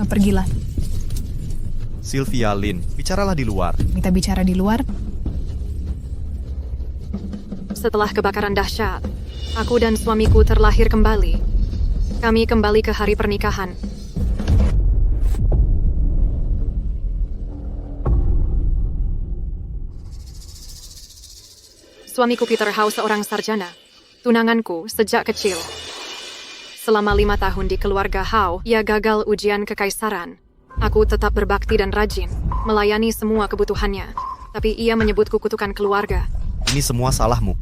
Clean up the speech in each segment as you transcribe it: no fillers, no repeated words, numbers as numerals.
Pergilah. Sylvia Lin, bicaralah di luar. Kita bicara di luar. Setelah kebakaran dahsyat, aku dan suamiku terlahir kembali. Kami kembali ke hari pernikahan. Suamiku Peter Howe seorang sarjana. Tunanganku sejak kecil. Selama 5 tahun di keluarga Howe, ia gagal ujian kekaisaran. Aku tetap berbakti dan rajin, melayani semua kebutuhannya. Tapi ia menyebutku kutukan keluarga. Ini semua salahmu.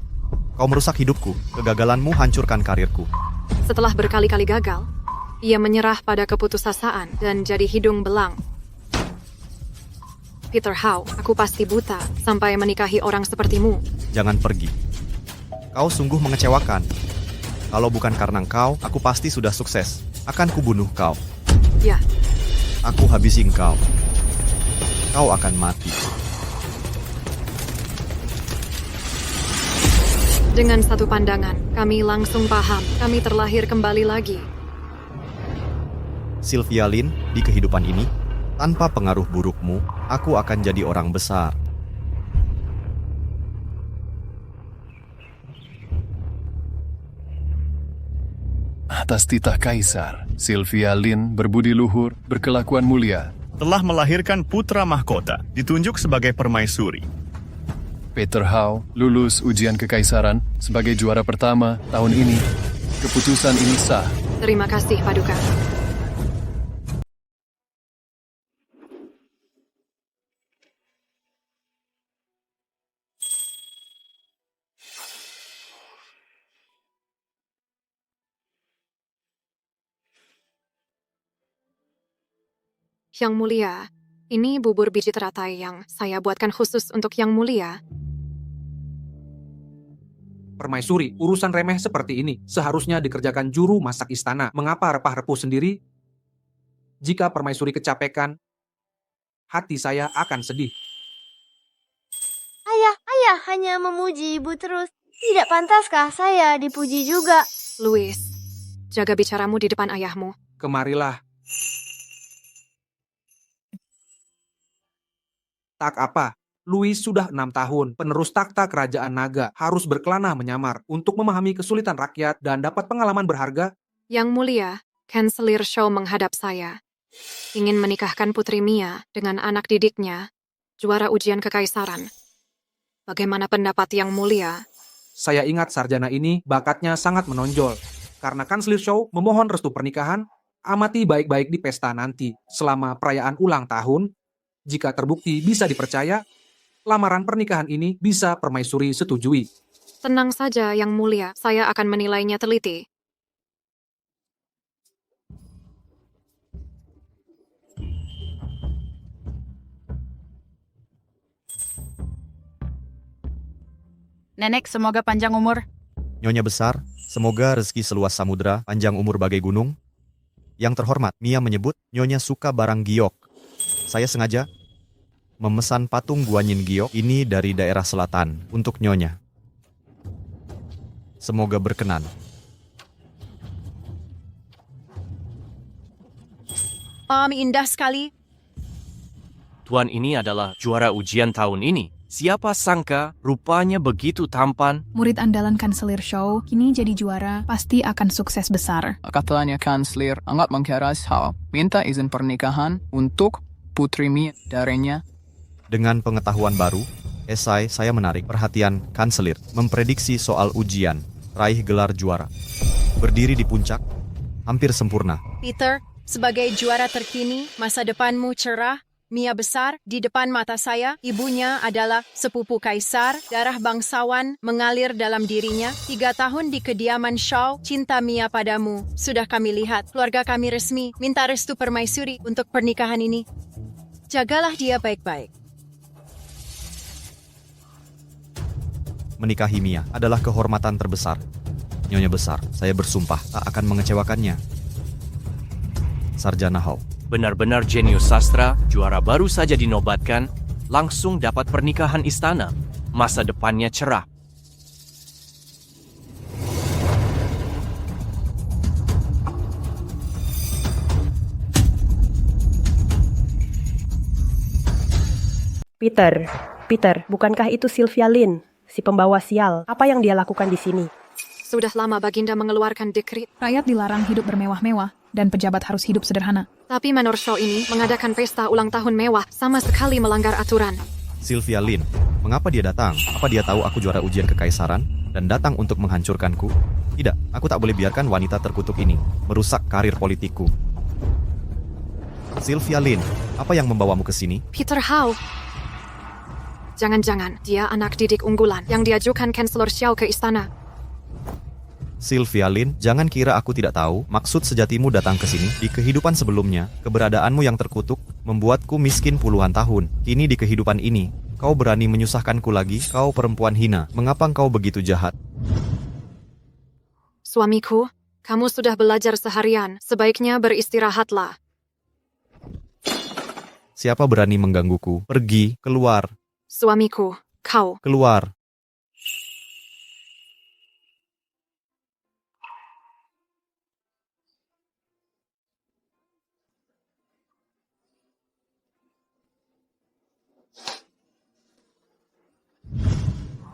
Kau merusak hidupku. Kegagalanmu hancurkan karirku. Setelah berkali-kali gagal, ia menyerah pada keputusasaan dan jadi hidung belang. Peter Howe, aku pasti buta sampai menikahi orang sepertimu. Jangan pergi. Kau sungguh mengecewakan. Kalau bukan karena kau, aku pasti sudah sukses. Akan kubunuh kau. Ya, Aku habisi kau. Kau akan mati. dengan satu pandangan, kami langsung paham. Kami terlahir kembali lagi. Sylvia Lin, di kehidupan ini, tanpa pengaruh burukmu, aku akan jadi orang besar. Atas titah kaisar, Sylvia Lin berbudi luhur, berkelakuan mulia. Telah melahirkan putra mahkota, ditunjuk sebagai permaisuri. Peter Howe lulus ujian kekaisaran sebagai juara pertama tahun ini. Keputusan ini sah. Terima kasih, Paduka. Yang Mulia, ini bubur biji teratai yang saya buatkan khusus untuk Yang Mulia. Permaisuri, urusan remeh seperti ini seharusnya dikerjakan juru masak istana. Mengapa repah-repuh sendiri? Jika permaisuri kecapekan, hati saya akan sedih. Ayah hanya memuji ibu terus. Tidak pantaskah saya dipuji juga? Louis, jaga bicaramu di depan ayahmu. Kemarilah. Tak apa, Louis sudah 6 tahun, penerus takhta kerajaan naga, harus berkelana menyamar untuk memahami kesulitan rakyat dan dapat pengalaman berharga. Yang Mulia, Kanselir Shaw menghadap saya. Ingin menikahkan Putri Mia dengan anak didiknya, juara ujian kekaisaran. Bagaimana pendapat Yang Mulia? Saya ingat sarjana ini bakatnya sangat menonjol. Karena Kanselir Shaw memohon restu pernikahan, amati baik-baik di pesta nanti. Selama perayaan ulang tahun, jika terbukti bisa dipercaya, lamaran pernikahan ini bisa permaisuri setujui. Tenang saja, Yang Mulia, saya akan menilainya teliti. Nenek, semoga panjang umur. Nyonya besar, semoga rezeki seluas samudra, panjang umur bagai gunung. Yang terhormat, Mia menyebut Nyonya suka barang giok. Saya sengaja memesan patung Guanyin giok ini dari daerah selatan untuk Nyonya. Semoga berkenan. Indah sekali. Tuan ini adalah juara ujian tahun ini. Siapa sangka rupanya begitu tampan. Murid andalan Kanselir Shaw kini jadi juara, pasti akan sukses besar. Katanya Kanselir sangat mengkeras Howe minta izin pernikahan untuk Putri Mia darinya. Dengan pengetahuan baru, esai saya menarik perhatian Kanselir, memprediksi soal ujian, raih gelar juara. Berdiri di puncak, hampir sempurna. Peter, sebagai juara terkini, masa depanmu cerah. Mia besar di depan mata saya. Ibunya adalah sepupu kaisar. Darah bangsawan mengalir dalam dirinya. 3 tahun di kediaman Shaw. Cinta Mia padamu sudah kami lihat. Keluarga kami resmi minta restu permaisuri untuk pernikahan ini. Jagalah dia baik-baik. Menikahi Mia adalah kehormatan terbesar. Nyonya besar, saya bersumpah tak akan mengecewakannya. Sarjana Howe. Benar-benar jenius sastra, juara baru saja dinobatkan, langsung dapat pernikahan istana. Masa depannya cerah. Peter, bukankah itu Sylvia Lynn, si pembawa sial? Apa yang dia lakukan di sini? Sudah lama Baginda mengeluarkan dekrit. Rakyat dilarang hidup bermewah-mewah, dan pejabat harus hidup sederhana. Tapi Manor Shaw ini mengadakan pesta ulang tahun mewah, sama sekali melanggar aturan. Sylvia Lynn, mengapa dia datang? Apa dia tahu aku juara ujian kekaisaran dan datang untuk menghancurkanku? Tidak, aku tak boleh biarkan wanita terkutuk ini merusak karir politikku. Sylvia Lynn, apa yang membawamu ke sini? Peter Howe. Jangan-jangan dia anak didik unggulan yang diajukan Chancellor Xiao ke istana. Sylvia Lynn, jangan kira aku tidak tahu maksud sejatimu datang ke sini. Di kehidupan sebelumnya, keberadaanmu yang terkutuk membuatku miskin puluhan tahun. Kini di kehidupan ini, kau berani menyusahkanku lagi. Kau perempuan hina. Mengapa kau begitu jahat? Suamiku, kamu sudah belajar seharian. Sebaiknya beristirahatlah. Siapa berani menggangguku? Pergi, keluar. Suamiku, kau. Keluar.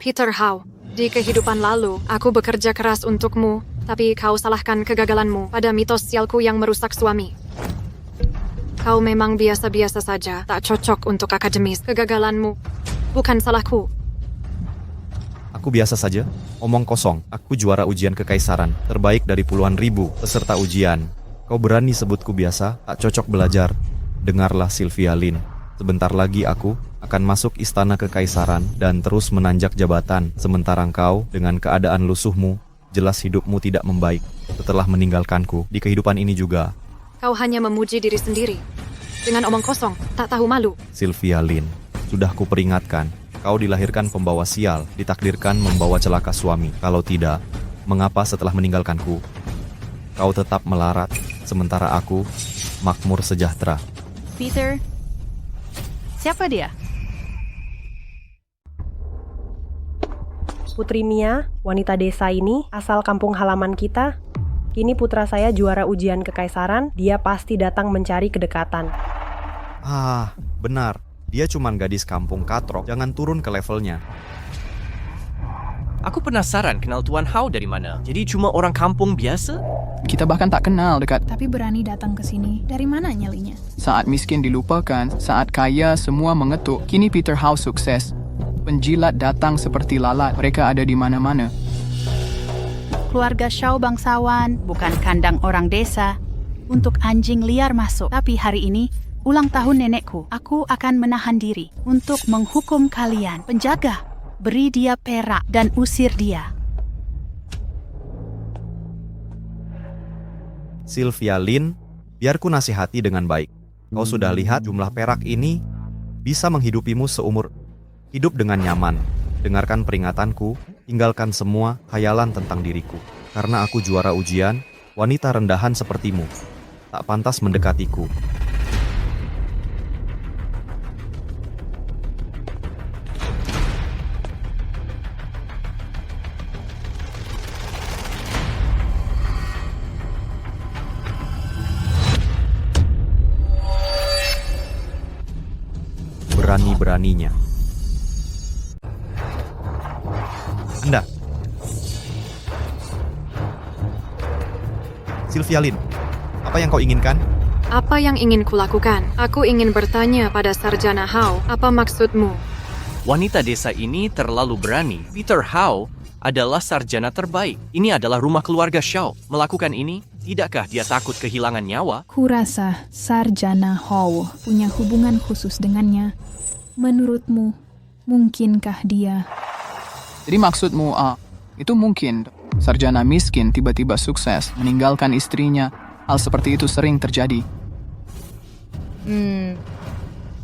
Peter Howe, di kehidupan lalu, aku bekerja keras untukmu, tapi kau salahkan kegagalanmu pada mitos sialku yang merusak suami. Kau memang biasa-biasa saja, tak cocok untuk akademis. Kegagalanmu bukan salahku. Aku biasa saja, omong kosong. Aku juara ujian kekaisaran, terbaik dari puluhan ribu peserta ujian. Kau berani sebutku biasa, tak cocok belajar. Dengarlah Sylvia Lynn, sebentar lagi aku akan masuk istana kekaisaran dan terus menanjak jabatan. Sementara engkau, dengan keadaan lusuhmu, jelas hidupmu tidak membaik. Setelah meninggalkanku, di kehidupan ini juga. Kau hanya memuji diri sendiri. Dengan omong kosong, tak tahu malu. Sylvia Lynn, sudah kuperingatkan. Kau dilahirkan pembawa sial, ditakdirkan membawa celaka suami. Kalau tidak, mengapa setelah meninggalkanku, kau tetap melarat, sementara aku makmur sejahtera? Peter, siapa dia? Putri Mia, wanita desa ini, asal kampung halaman kita. Kini putra saya juara ujian kekaisaran, dia pasti datang mencari kedekatan. Ah, benar. Dia cuman gadis kampung katrok, jangan turun ke levelnya. Aku penasaran kenal Tuan Howe dari mana. Jadi cuma orang kampung biasa? Kita bahkan tak kenal dekat. Tapi berani datang ke sini, dari mana nyalinya? Saat miskin dilupakan, saat kaya semua mengetuk. Kini Peter Howe sukses. Penjilat datang seperti lalat, mereka ada di mana-mana. Keluarga Shaw bangsawan, bukan kandang orang desa. Untuk anjing liar masuk. Tapi hari ini, ulang tahun nenekku. Aku akan menahan diri untuk menghukum kalian. Penjaga, beri dia perak dan usir dia. Sylvia Lynn, biar ku nasihati dengan baik. Kau sudah lihat jumlah perak ini bisa menghidupimu seumur hidup dengan nyaman. Dengarkan peringatanku, tinggalkan semua khayalan tentang diriku. Karena aku juara ujian, wanita rendahan sepertimu tak pantas mendekatiku. Berani-beraninya Anda, Sylvia Lynn, apa yang kau inginkan? Apa yang ingin kulakukan? Aku ingin bertanya pada Sarjana Howe, apa maksudmu? Wanita desa ini terlalu berani. Peter Howe adalah sarjana terbaik. Ini adalah rumah keluarga Shaw. Melakukan ini, tidakkah dia takut kehilangan nyawa? Kurasa Sarjana Howe punya hubungan khusus dengannya. Menurutmu, mungkinkah dia? Jadi maksudmu, itu mungkin. Sarjana miskin tiba-tiba sukses, meninggalkan istrinya. Hal seperti itu sering terjadi.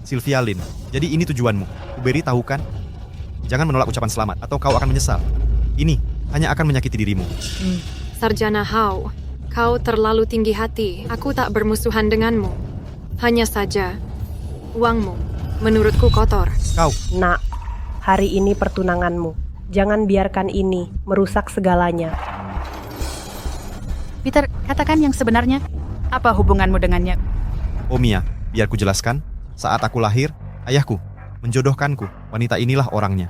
Sylvia Lynn, jadi ini tujuanmu. Kuberi tahu kan? Jangan menolak ucapan selamat, atau kau akan menyesal. Ini hanya akan menyakiti dirimu. Sarjana Howe, kau terlalu tinggi hati. Aku tak bermusuhan denganmu. Hanya saja, uangmu menurutku kotor. Kau. Nak, hari ini pertunanganmu. Jangan biarkan ini merusak segalanya. Peter, katakan yang sebenarnya. Apa hubunganmu dengannya? Oh Mia, biar ku jelaskan. Saat aku lahir, ayahku menjodohkanku. Wanita inilah orangnya.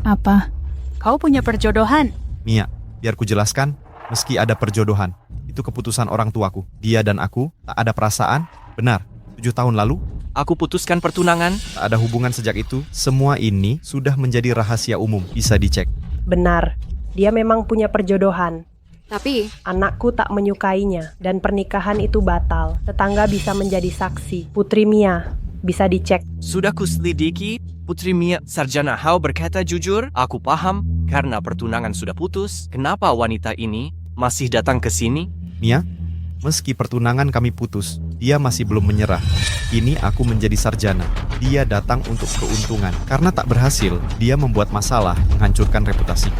Apa? Kau punya perjodohan? Mia, biar ku jelaskan, meski ada perjodohan, itu keputusan orang tuaku. Dia dan aku tak ada perasaan. Benar, 7 tahun lalu, Aku putuskan pertunangan. tak ada hubungan sejak itu. Semua ini sudah menjadi rahasia umum, bisa dicek. Benar, dia memang punya perjodohan. Tapi, Anakku tak menyukainya dan pernikahan itu batal. Tetangga bisa menjadi saksi. Putri Mia, bisa dicek. Sudah kuselidiki, Putri Mia Sarjana Hao berkata jujur, aku paham karena pertunangan sudah putus. Kenapa wanita ini masih datang ke sini? Mia, meski pertunangan kami putus, dia masih belum menyerah. Kini aku menjadi sarjana. Dia datang untuk keuntungan. Karena tak berhasil, dia membuat masalah, menghancurkan reputasiku.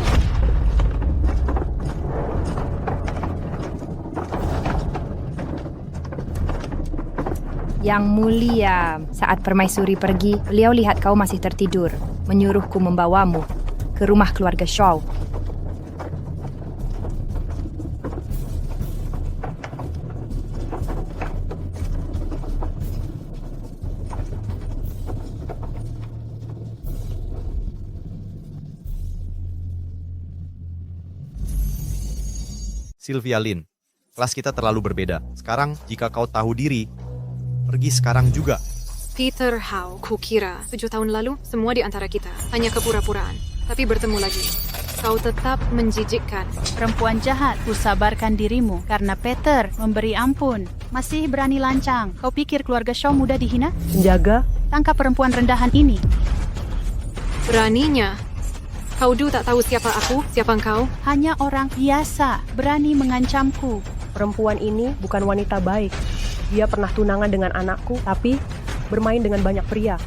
Yang mulia, saat permaisuri pergi, beliau lihat kau masih tertidur, menyuruhku membawamu ke rumah keluarga Shaw. Sylvia Lin, kelas kita terlalu berbeda. Sekarang, jika kau tahu diri, pergi sekarang juga. Peter Hao, kukira 7 tahun lalu semua di antara kita hanya kepura-puraan. Tapi bertemu lagi. Kau tetap menjijikkan. Perempuan jahat, kusabarkan dirimu karena Peter memberi ampun. Masih berani lancang. Kau pikir keluarga Shaw mudah dihina? Penjaga, Tangkap perempuan rendahan ini. Beraninya. Kau tak tahu siapa aku, siapa engkau? Hanya orang biasa berani mengancamku. perempuan ini bukan wanita baik. Dia pernah tunangan dengan anakku, tapi bermain dengan banyak pria.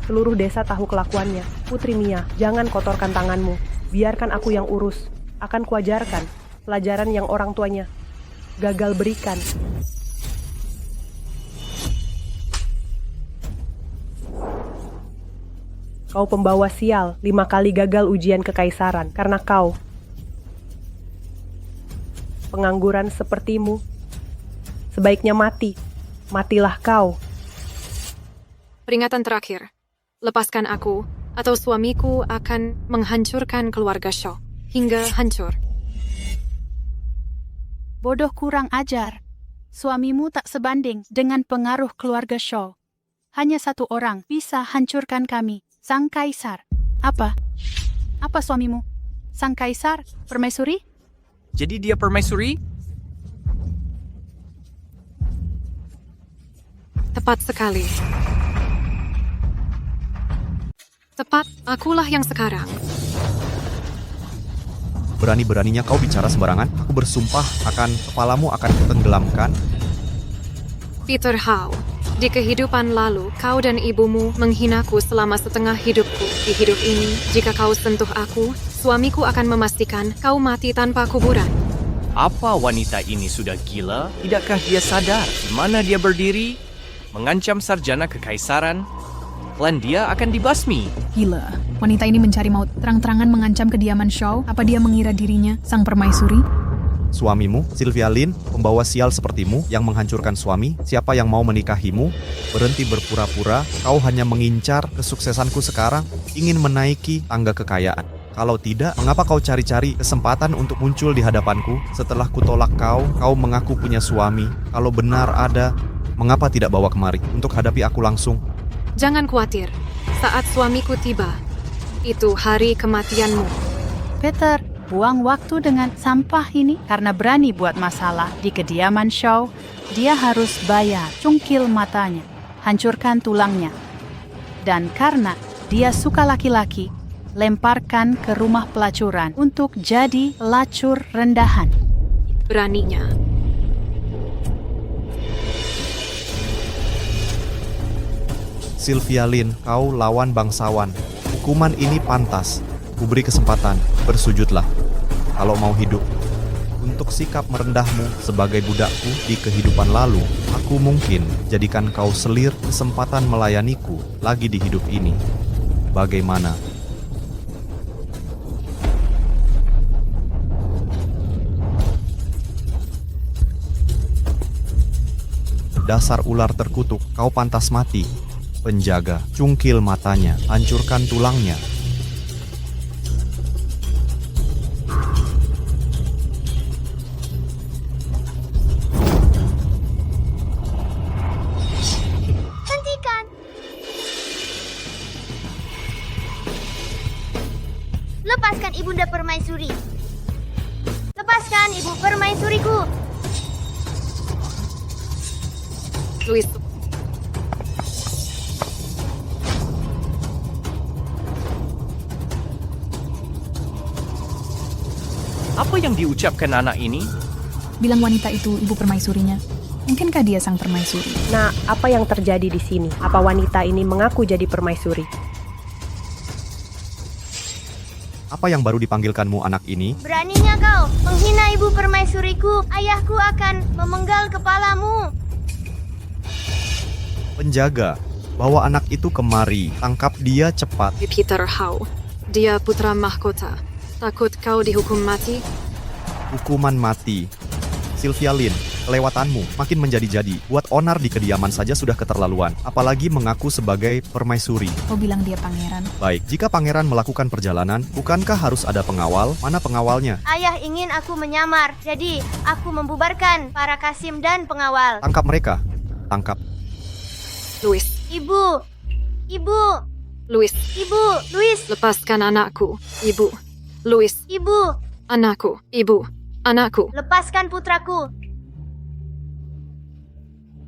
Seluruh desa tahu kelakuannya. Putri Mia, jangan kotorkan tanganmu. Biarkan aku yang urus. Akan kuajarkan pelajaran yang orang tuanya gagal berikan. Kau pembawa sial, 5 kali gagal ujian kekaisaran karena kau. Pengangguran sepertimu sebaiknya mati. Matilah kau. Peringatan terakhir. Lepaskan aku, atau suamiku akan menghancurkan keluarga Shaw. Hingga hancur. Bodoh kurang ajar. Suamimu tak sebanding dengan pengaruh keluarga Shaw. Hanya satu orang bisa hancurkan kami. Sang Kaisar. Apa? Apa suamimu? Sang Kaisar? Permaisuri? Jadi dia permaisuri? Tepat sekali. Tepat, akulah yang sekarang. Berani-beraninya kau bicara sembarangan. Aku bersumpah kepalamu akan kutenggelamkan. Peter Hao, di kehidupan lalu, kau dan ibumu menghinaku selama setengah hidupku. Di hidup ini, jika kau sentuh aku, suamiku akan memastikan kau mati tanpa kuburan. Apa wanita ini sudah gila? Tidakkah dia sadar di mana dia berdiri? Mengancam sarjana kekaisaran? Klan dia akan dibasmi. Gila, wanita ini mencari maut, terang-terangan mengancam kediaman Shaw. Apa dia mengira dirinya sang permaisuri? Suamimu, Sylvia Lin, pembawa sial sepertimu yang menghancurkan suami. Siapa yang mau menikahimu? Berhenti berpura-pura. Kau hanya mengincar kesuksesanku sekarang, ingin menaiki tangga kekayaan. Kalau tidak, mengapa kau cari-cari kesempatan untuk muncul di hadapanku? Setelah kutolak kau mengaku punya suami. Kalau benar ada, mengapa tidak bawa kemari untuk hadapi aku langsung? Jangan khawatir, saat suamiku tiba, itu hari kematianmu. Peter, buang waktu dengan sampah ini karena berani buat masalah di kediaman Shaw. Dia harus bayar, cungkil matanya, hancurkan tulangnya. Dan karena dia suka laki-laki, lemparkan ke rumah pelacuran untuk jadi pelacur rendahan. Beraninya. Sylvia Lin, kau lawan bangsawan. Hukuman ini pantas. Kuberi kesempatan, bersujudlah. Kalau mau hidup. Untuk sikap merendahmu sebagai budakku di kehidupan lalu, aku mungkin jadikan kau selir kesempatan melayaniku lagi di hidup ini. Bagaimana? Dasar ular terkutuk, kau pantas mati. Penjaga, cungkil matanya, hancurkan tulangnya. Hentikan! Lepaskan ibunda permaisuri. Lepaskan ibu permaisuriku. Louis, Apa yang diucapkan anak ini? Bilang wanita itu ibu permaisurinya. Mungkinkah dia sang permaisuri? Nah, apa yang terjadi di sini? Apa wanita ini mengaku jadi permaisuri? Apa yang baru dipanggilkanmu anak ini? Beraninya kau menghina ibu permaisuriku. Ayahku akan memenggal kepalamu. Penjaga, bawa anak itu kemari. Tangkap dia cepat. Peter Howe. Dia putra mahkota. Takut kau dihukum mati? Hukuman mati. Sylvia Lynn, kelewatanmu makin menjadi-jadi. Buat onar di kediaman saja sudah keterlaluan. Apalagi mengaku sebagai permaisuri. Kau bilang dia pangeran. Baik, jika pangeran melakukan perjalanan, bukankah harus ada pengawal? Mana pengawalnya? Ayah ingin aku menyamar. Jadi, aku membubarkan para kasim dan pengawal. Tangkap mereka. Tangkap. Louis, Ibu. Ibu. Louis, Ibu. Louis. lepaskan anakku. Ibu. Louis, Ibu. anakku. Ibu, anakku. Lepaskan putraku.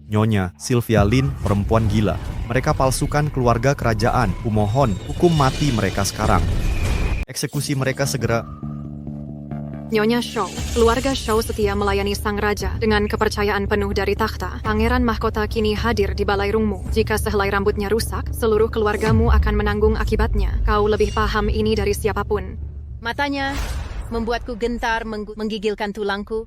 Nyonya, Sylvia Lynn, perempuan gila. Mereka palsukan keluarga kerajaan. Kumohon, hukum mati mereka sekarang. Eksekusi mereka segera. Nyonya Shaw, keluarga Shaw setia melayani sang raja dengan kepercayaan penuh dari takhta. Pangeran mahkota kini hadir di balairungmu. Jika sehelai rambutnya rusak, seluruh keluargamu akan menanggung akibatnya. Kau lebih paham ini dari siapapun. Matanya membuatku gentar menggigilkan tulangku.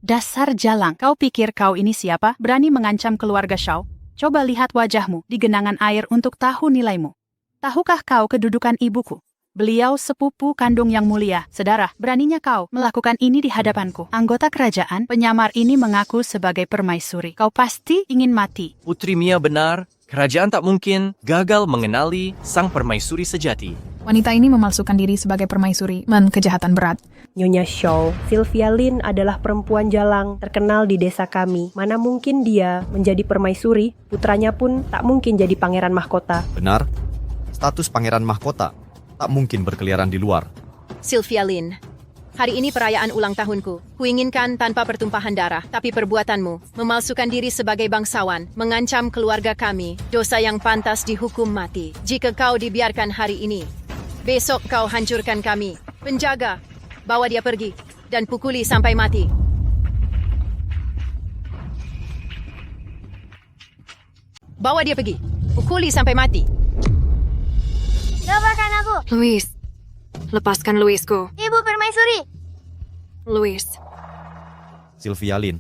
Dasar jalang, kau pikir kau ini siapa? Berani mengancam keluarga Shaw? Coba lihat wajahmu di genangan air untuk tahu nilaimu. Tahukah kau kedudukan ibuku? Beliau sepupu kandung yang mulia. Saudara, beraninya kau melakukan ini di hadapanku. Anggota kerajaan, penyamar ini mengaku sebagai permaisuri. Kau pasti ingin mati. Putri Mia benar, kerajaan tak mungkin gagal mengenali sang permaisuri sejati. Wanita ini memalsukan diri sebagai permaisuri, kejahatan berat. Nyonya Shaw, Sylvia Lynn adalah perempuan jalang terkenal di desa kami. Mana mungkin dia menjadi permaisuri, putranya pun tak mungkin jadi pangeran mahkota. Benar, status pangeran mahkota tak mungkin berkeliaran di luar. Sylvia Lynn, hari ini perayaan ulang tahunku. Kuinginkan tanpa pertumpahan darah, tapi perbuatanmu memalsukan diri sebagai bangsawan, mengancam keluarga kami, dosa yang pantas dihukum mati. Jika kau dibiarkan hari ini, besok kau hancurkan kami. Penjaga, bawa dia pergi dan pukuli sampai mati. Bawa dia pergi, pukuli sampai mati. Lepaskan aku. Louis, lepaskan Louisku. Ibu permaisuri. Louis, Sylvia Lynn,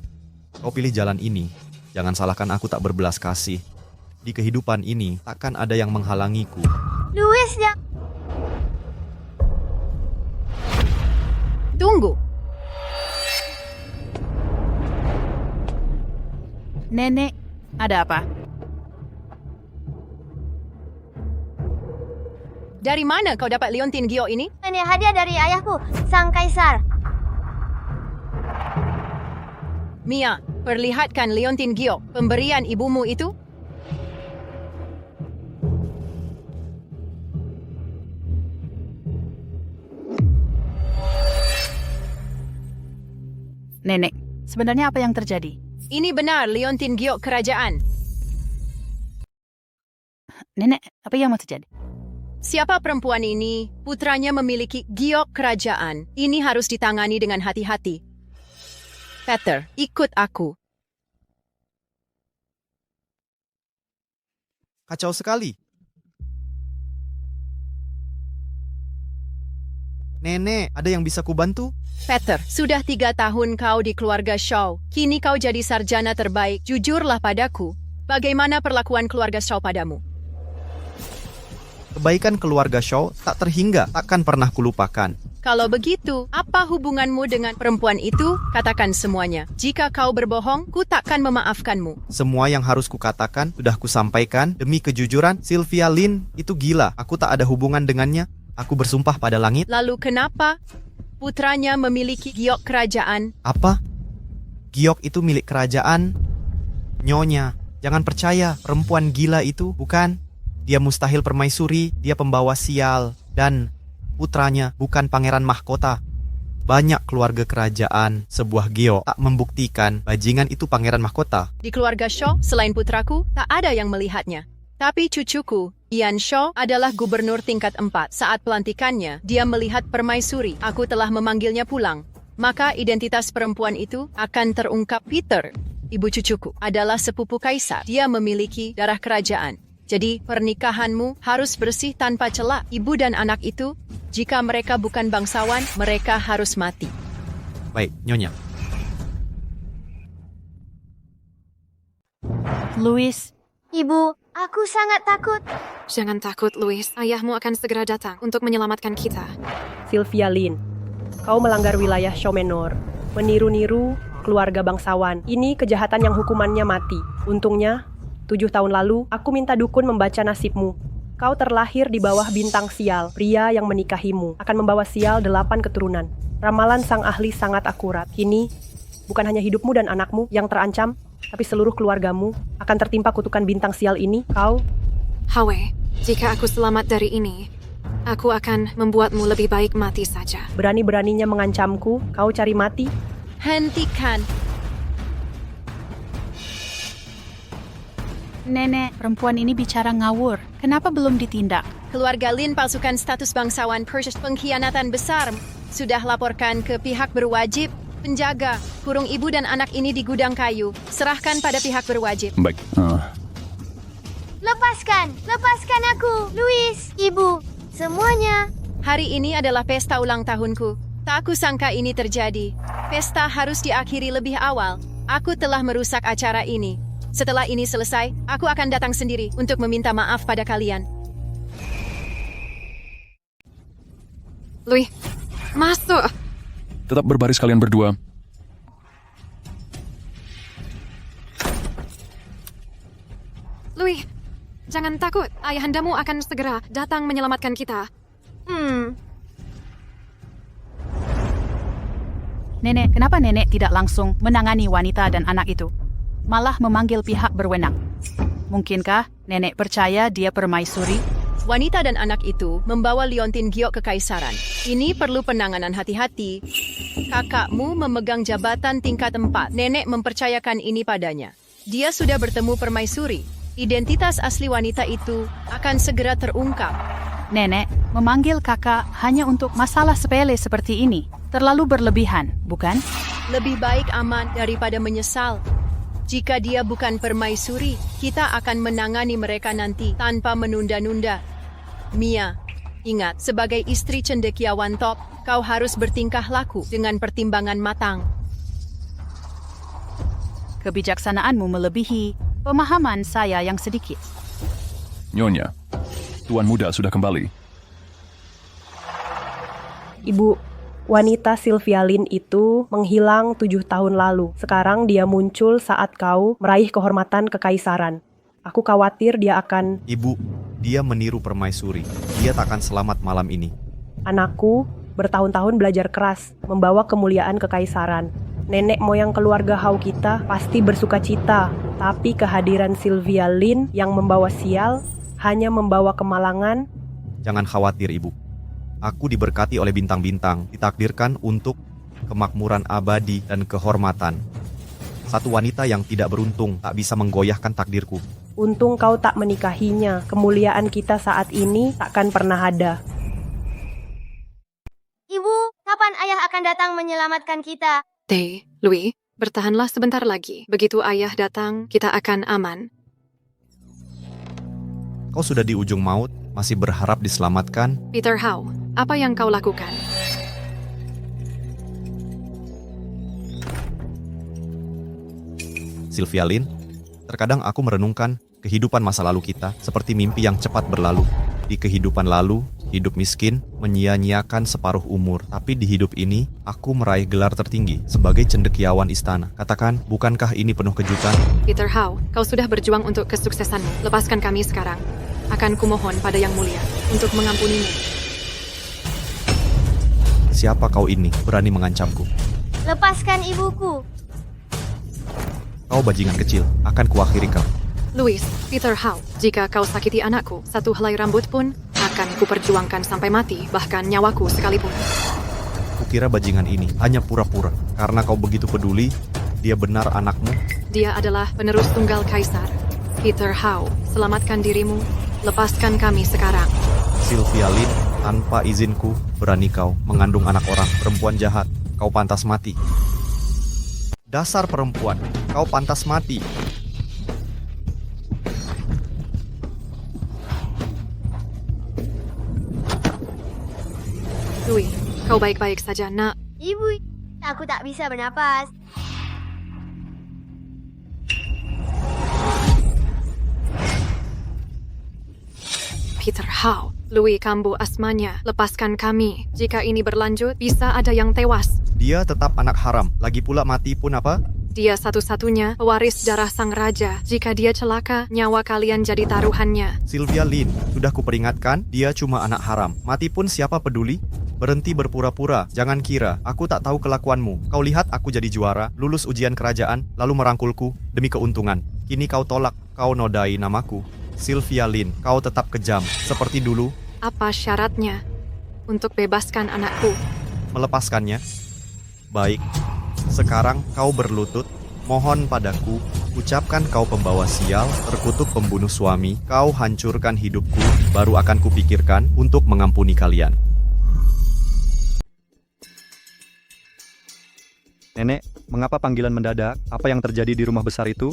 kau pilih jalan ini. Jangan salahkan aku tak berbelas kasih. Di kehidupan ini, takkan ada yang menghalangiku. Louis ya. Tunggu. Nenek, ada apa? Dari mana kau dapat liontin Gio ini? Ini hadiah dari ayahku, sang kaisar. Mia, perlihatkan liontin Gio, pemberian ibumu itu. Nenek, sebenarnya apa yang terjadi? Ini benar liontin Gio kerajaan. Nenek, apa yang mau terjadi? Siapa perempuan ini? Putranya memiliki giok kerajaan. Ini harus ditangani dengan hati-hati. Peter, ikut aku. Kacau sekali. Nenek, ada yang bisa kubantu? Peter, sudah 3 tahun kau di keluarga Shaw. Kini kau jadi sarjana terbaik. Jujurlah padaku. Bagaimana perlakuan keluarga Shaw padamu? Kebaikan keluarga Shaw tak terhingga, takkan pernah kulupakan. Kalau begitu, apa hubunganmu dengan perempuan itu? Katakan semuanya. Jika kau berbohong, ku takkan memaafkanmu. Semua yang harus kukatakan sudah kusampaikan. Demi kejujuran, Sylvia Lin itu gila. Aku tak ada hubungan dengannya. Aku bersumpah pada langit. Lalu kenapa putranya memiliki giok kerajaan? Apa? Giok itu milik kerajaan? Nyonya, jangan percaya. Perempuan gila itu, bukan? Dia mustahil permaisuri, dia pembawa sial. Dan putranya bukan pangeran mahkota. Banyak keluarga kerajaan, sebuah giok tak membuktikan bajingan itu pangeran mahkota. Di keluarga Shaw, selain putraku, tak ada yang melihatnya. Tapi cucuku, Ian Shaw adalah gubernur tingkat 4. Saat pelantikannya, dia melihat permaisuri. Aku telah memanggilnya pulang. Maka identitas perempuan itu akan terungkap. Peter, ibu cucuku, adalah sepupu kaisar. Dia memiliki darah kerajaan. Jadi, pernikahanmu harus bersih tanpa celah. Ibu dan anak itu, jika mereka bukan bangsawan, mereka harus mati. Baik, Nyonya. Louis, Ibu, aku sangat takut. Jangan takut, Louis. Ayahmu akan segera datang untuk menyelamatkan kita. Sylvia Lin, kau melanggar wilayah Shaw Manor, meniru-niru keluarga bangsawan. Ini kejahatan yang hukumannya mati. Untungnya, 7 tahun lalu, aku minta dukun membaca nasibmu. Kau terlahir di bawah bintang sial. Pria yang menikahimu akan membawa sial 8 keturunan. Ramalan sang ahli sangat akurat. Kini, bukan hanya hidupmu dan anakmu yang terancam, tapi seluruh keluargamu akan tertimpa kutukan bintang sial ini. Kau... Hawe, jika aku selamat dari ini, aku akan membuatmu lebih baik mati saja. Berani-beraninya mengancamku, kau cari mati? Hentikan. Nenek, perempuan ini bicara ngawur. Kenapa belum ditindak? Keluarga Lin palsukan status bangsawan Persia, pengkhianatan besar. Sudah laporkan ke pihak berwajib. Penjaga, kurung ibu dan anak ini di gudang kayu. Serahkan pada pihak berwajib. Baik. Lepaskan aku, Louis, Ibu, semuanya. Hari ini adalah pesta ulang tahunku. Tak kusangka ini terjadi. Pesta harus diakhiri lebih awal. Aku telah merusak acara ini. Setelah ini selesai, aku akan datang sendiri untuk meminta maaf pada kalian. Louis, masuk. Tetap berbaris kalian berdua. Louis, jangan takut. Ayahandamu akan segera datang menyelamatkan kita. Nenek, kenapa nenek tidak langsung menangani wanita dan anak itu? Malah memanggil pihak berwenang. Mungkinkah nenek percaya dia permaisuri? Wanita dan anak itu membawa liontin giok kekaisaran. Ini perlu penanganan hati-hati. Kakakmu memegang jabatan tingkat 4. Nenek mempercayakan ini padanya. Dia sudah bertemu permaisuri. Identitas asli wanita itu akan segera terungkap. Nenek, memanggil kakak hanya untuk masalah sepele seperti ini. Terlalu berlebihan, bukan? Lebih baik aman daripada menyesal. Jika dia bukan permaisuri, kita akan menangani mereka nanti tanpa menunda-nunda. Mia, ingat, sebagai istri cendekiawan top, kau harus bertingkah laku dengan pertimbangan matang. Kebijaksanaanmu melebihi pemahaman saya yang sedikit. Nyonya, Tuan Muda sudah kembali. Ibu, wanita Sylvia Lin itu menghilang 7 tahun lalu. Sekarang dia muncul saat kau meraih kehormatan kekaisaran. Aku khawatir dia akan... Ibu, dia meniru permaisuri. Dia tak akan selamat malam ini. Anakku bertahun-tahun belajar keras, membawa kemuliaan kekaisaran. Nenek moyang keluarga Hau kita pasti bersuka cita. Tapi kehadiran Sylvia Lin yang membawa sial hanya membawa kemalangan. Jangan khawatir, Ibu. Aku diberkati oleh bintang-bintang, ditakdirkan untuk kemakmuran abadi dan kehormatan. Satu wanita yang tidak beruntung tak bisa menggoyahkan takdirku. Untung kau tak menikahinya. Kemuliaan kita saat ini takkan pernah ada. Ibu, kapan ayah akan datang menyelamatkan kita? Louis, bertahanlah sebentar lagi. Begitu ayah datang, kita akan aman. Kau sudah di ujung maut, masih berharap diselamatkan? Peter Howe, apa yang kau lakukan? Sylvia Lin, terkadang aku merenungkan kehidupan masa lalu kita seperti mimpi yang cepat berlalu. Di kehidupan lalu, Hidup miskin menyia-nyiakan separuh umur. Tapi di hidup ini, aku meraih gelar tertinggi sebagai cendekiawan istana. Katakan, bukankah ini penuh kejutan? Peter Howe, kau sudah berjuang untuk kesuksesanmu. Lepaskan kami sekarang. Akan kumohon pada Yang Mulia untuk mengampunimu. Siapa kau ini berani mengancamku? Lepaskan ibuku. Kau bajingan kecil, akan kuakhiri kau. Louis, Peter Howe, jika kau sakiti anakku, satu helai rambut pun akan kuperjuangkan sampai mati, bahkan nyawaku sekalipun. Kukira bajingan ini hanya pura-pura. Karena kau begitu peduli, dia benar anakmu. Dia adalah penerus tunggal kaisar. Peter Howe, selamatkan dirimu. Lepaskan kami sekarang. Sylvia Lynn, tanpa izinku, berani kau mengandung anak orang, perempuan jahat. Kau pantas mati. Dasar perempuan, kau pantas mati. Louis, kau baik-baik saja, nak. Ibu, aku tak bisa bernapas. Peter Howe, Louis kambuh asmanya. Lepaskan kami. Jika ini berlanjut, bisa ada yang tewas. Dia tetap anak haram. Lagi pula mati pun apa? Dia satu-satunya pewaris darah sang raja. Jika dia celaka, nyawa kalian jadi taruhannya. Sylvia Lynn, sudah kuperingatkan, dia cuma anak haram. Mati pun siapa peduli? Berhenti berpura-pura. Jangan kira, aku tak tahu kelakuanmu. Kau lihat aku jadi juara, lulus ujian kerajaan, lalu merangkulku demi keuntungan. Kini kau tolak, kau nodai namaku. Sylvia Lynn, kau tetap kejam, seperti dulu. Apa syaratnya untuk bebaskan anakku? Melepaskannya? Baik. Sekarang kau berlutut, mohon padaku, ucapkan kau pembawa sial, terkutuk pembunuh suami, kau hancurkan hidupku, baru akan kupikirkan untuk mengampuni kalian. Nenek, mengapa panggilan mendadak? Apa yang terjadi di rumah besar itu?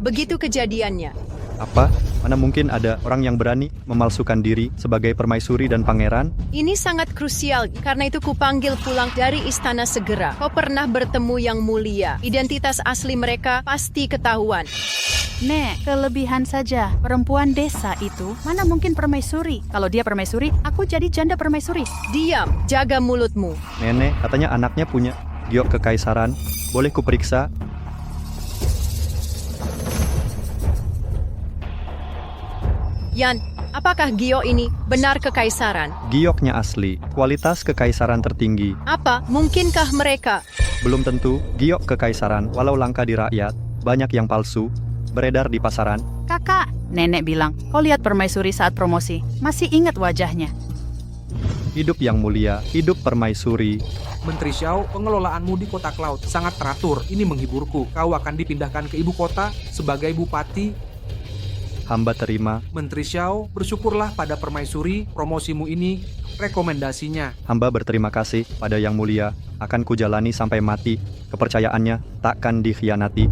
Begitu kejadiannya. Apa? Mana mungkin ada orang yang berani memalsukan diri sebagai permaisuri dan pangeran? Ini sangat krusial, karena itu kupanggil pulang dari istana segera. Kau pernah bertemu Yang Mulia. Identitas asli mereka pasti ketahuan. Nek, kelebihan saja. Perempuan desa itu mana mungkin permaisuri? Kalau dia permaisuri, aku jadi janda permaisuri. Diam, jaga mulutmu. Nenek, katanya anaknya punya giok kekaisaran. Boleh kuperiksa? Yan, apakah Gio ini benar kekaisaran? Gioknya asli, kualitas kekaisaran tertinggi. Apa? Mungkinkah mereka? Belum tentu, giok kekaisaran, walau langka di rakyat, banyak yang palsu, beredar di pasaran. Kakak, nenek bilang, kau lihat permaisuri saat promosi, masih ingat wajahnya. Hidup yang mulia, hidup permaisuri. Menteri Xiao, pengelolaanmu di kota Cloud sangat teratur. Ini menghiburku. Kau akan dipindahkan ke ibu kota sebagai bupati. Hamba terima. Menteri Xiao, bersyukurlah pada permaisuri, promosimu ini rekomendasinya. Hamba berterima kasih pada Yang Mulia, akan kujalani sampai mati. Kepercayaannya takkan dikhianati.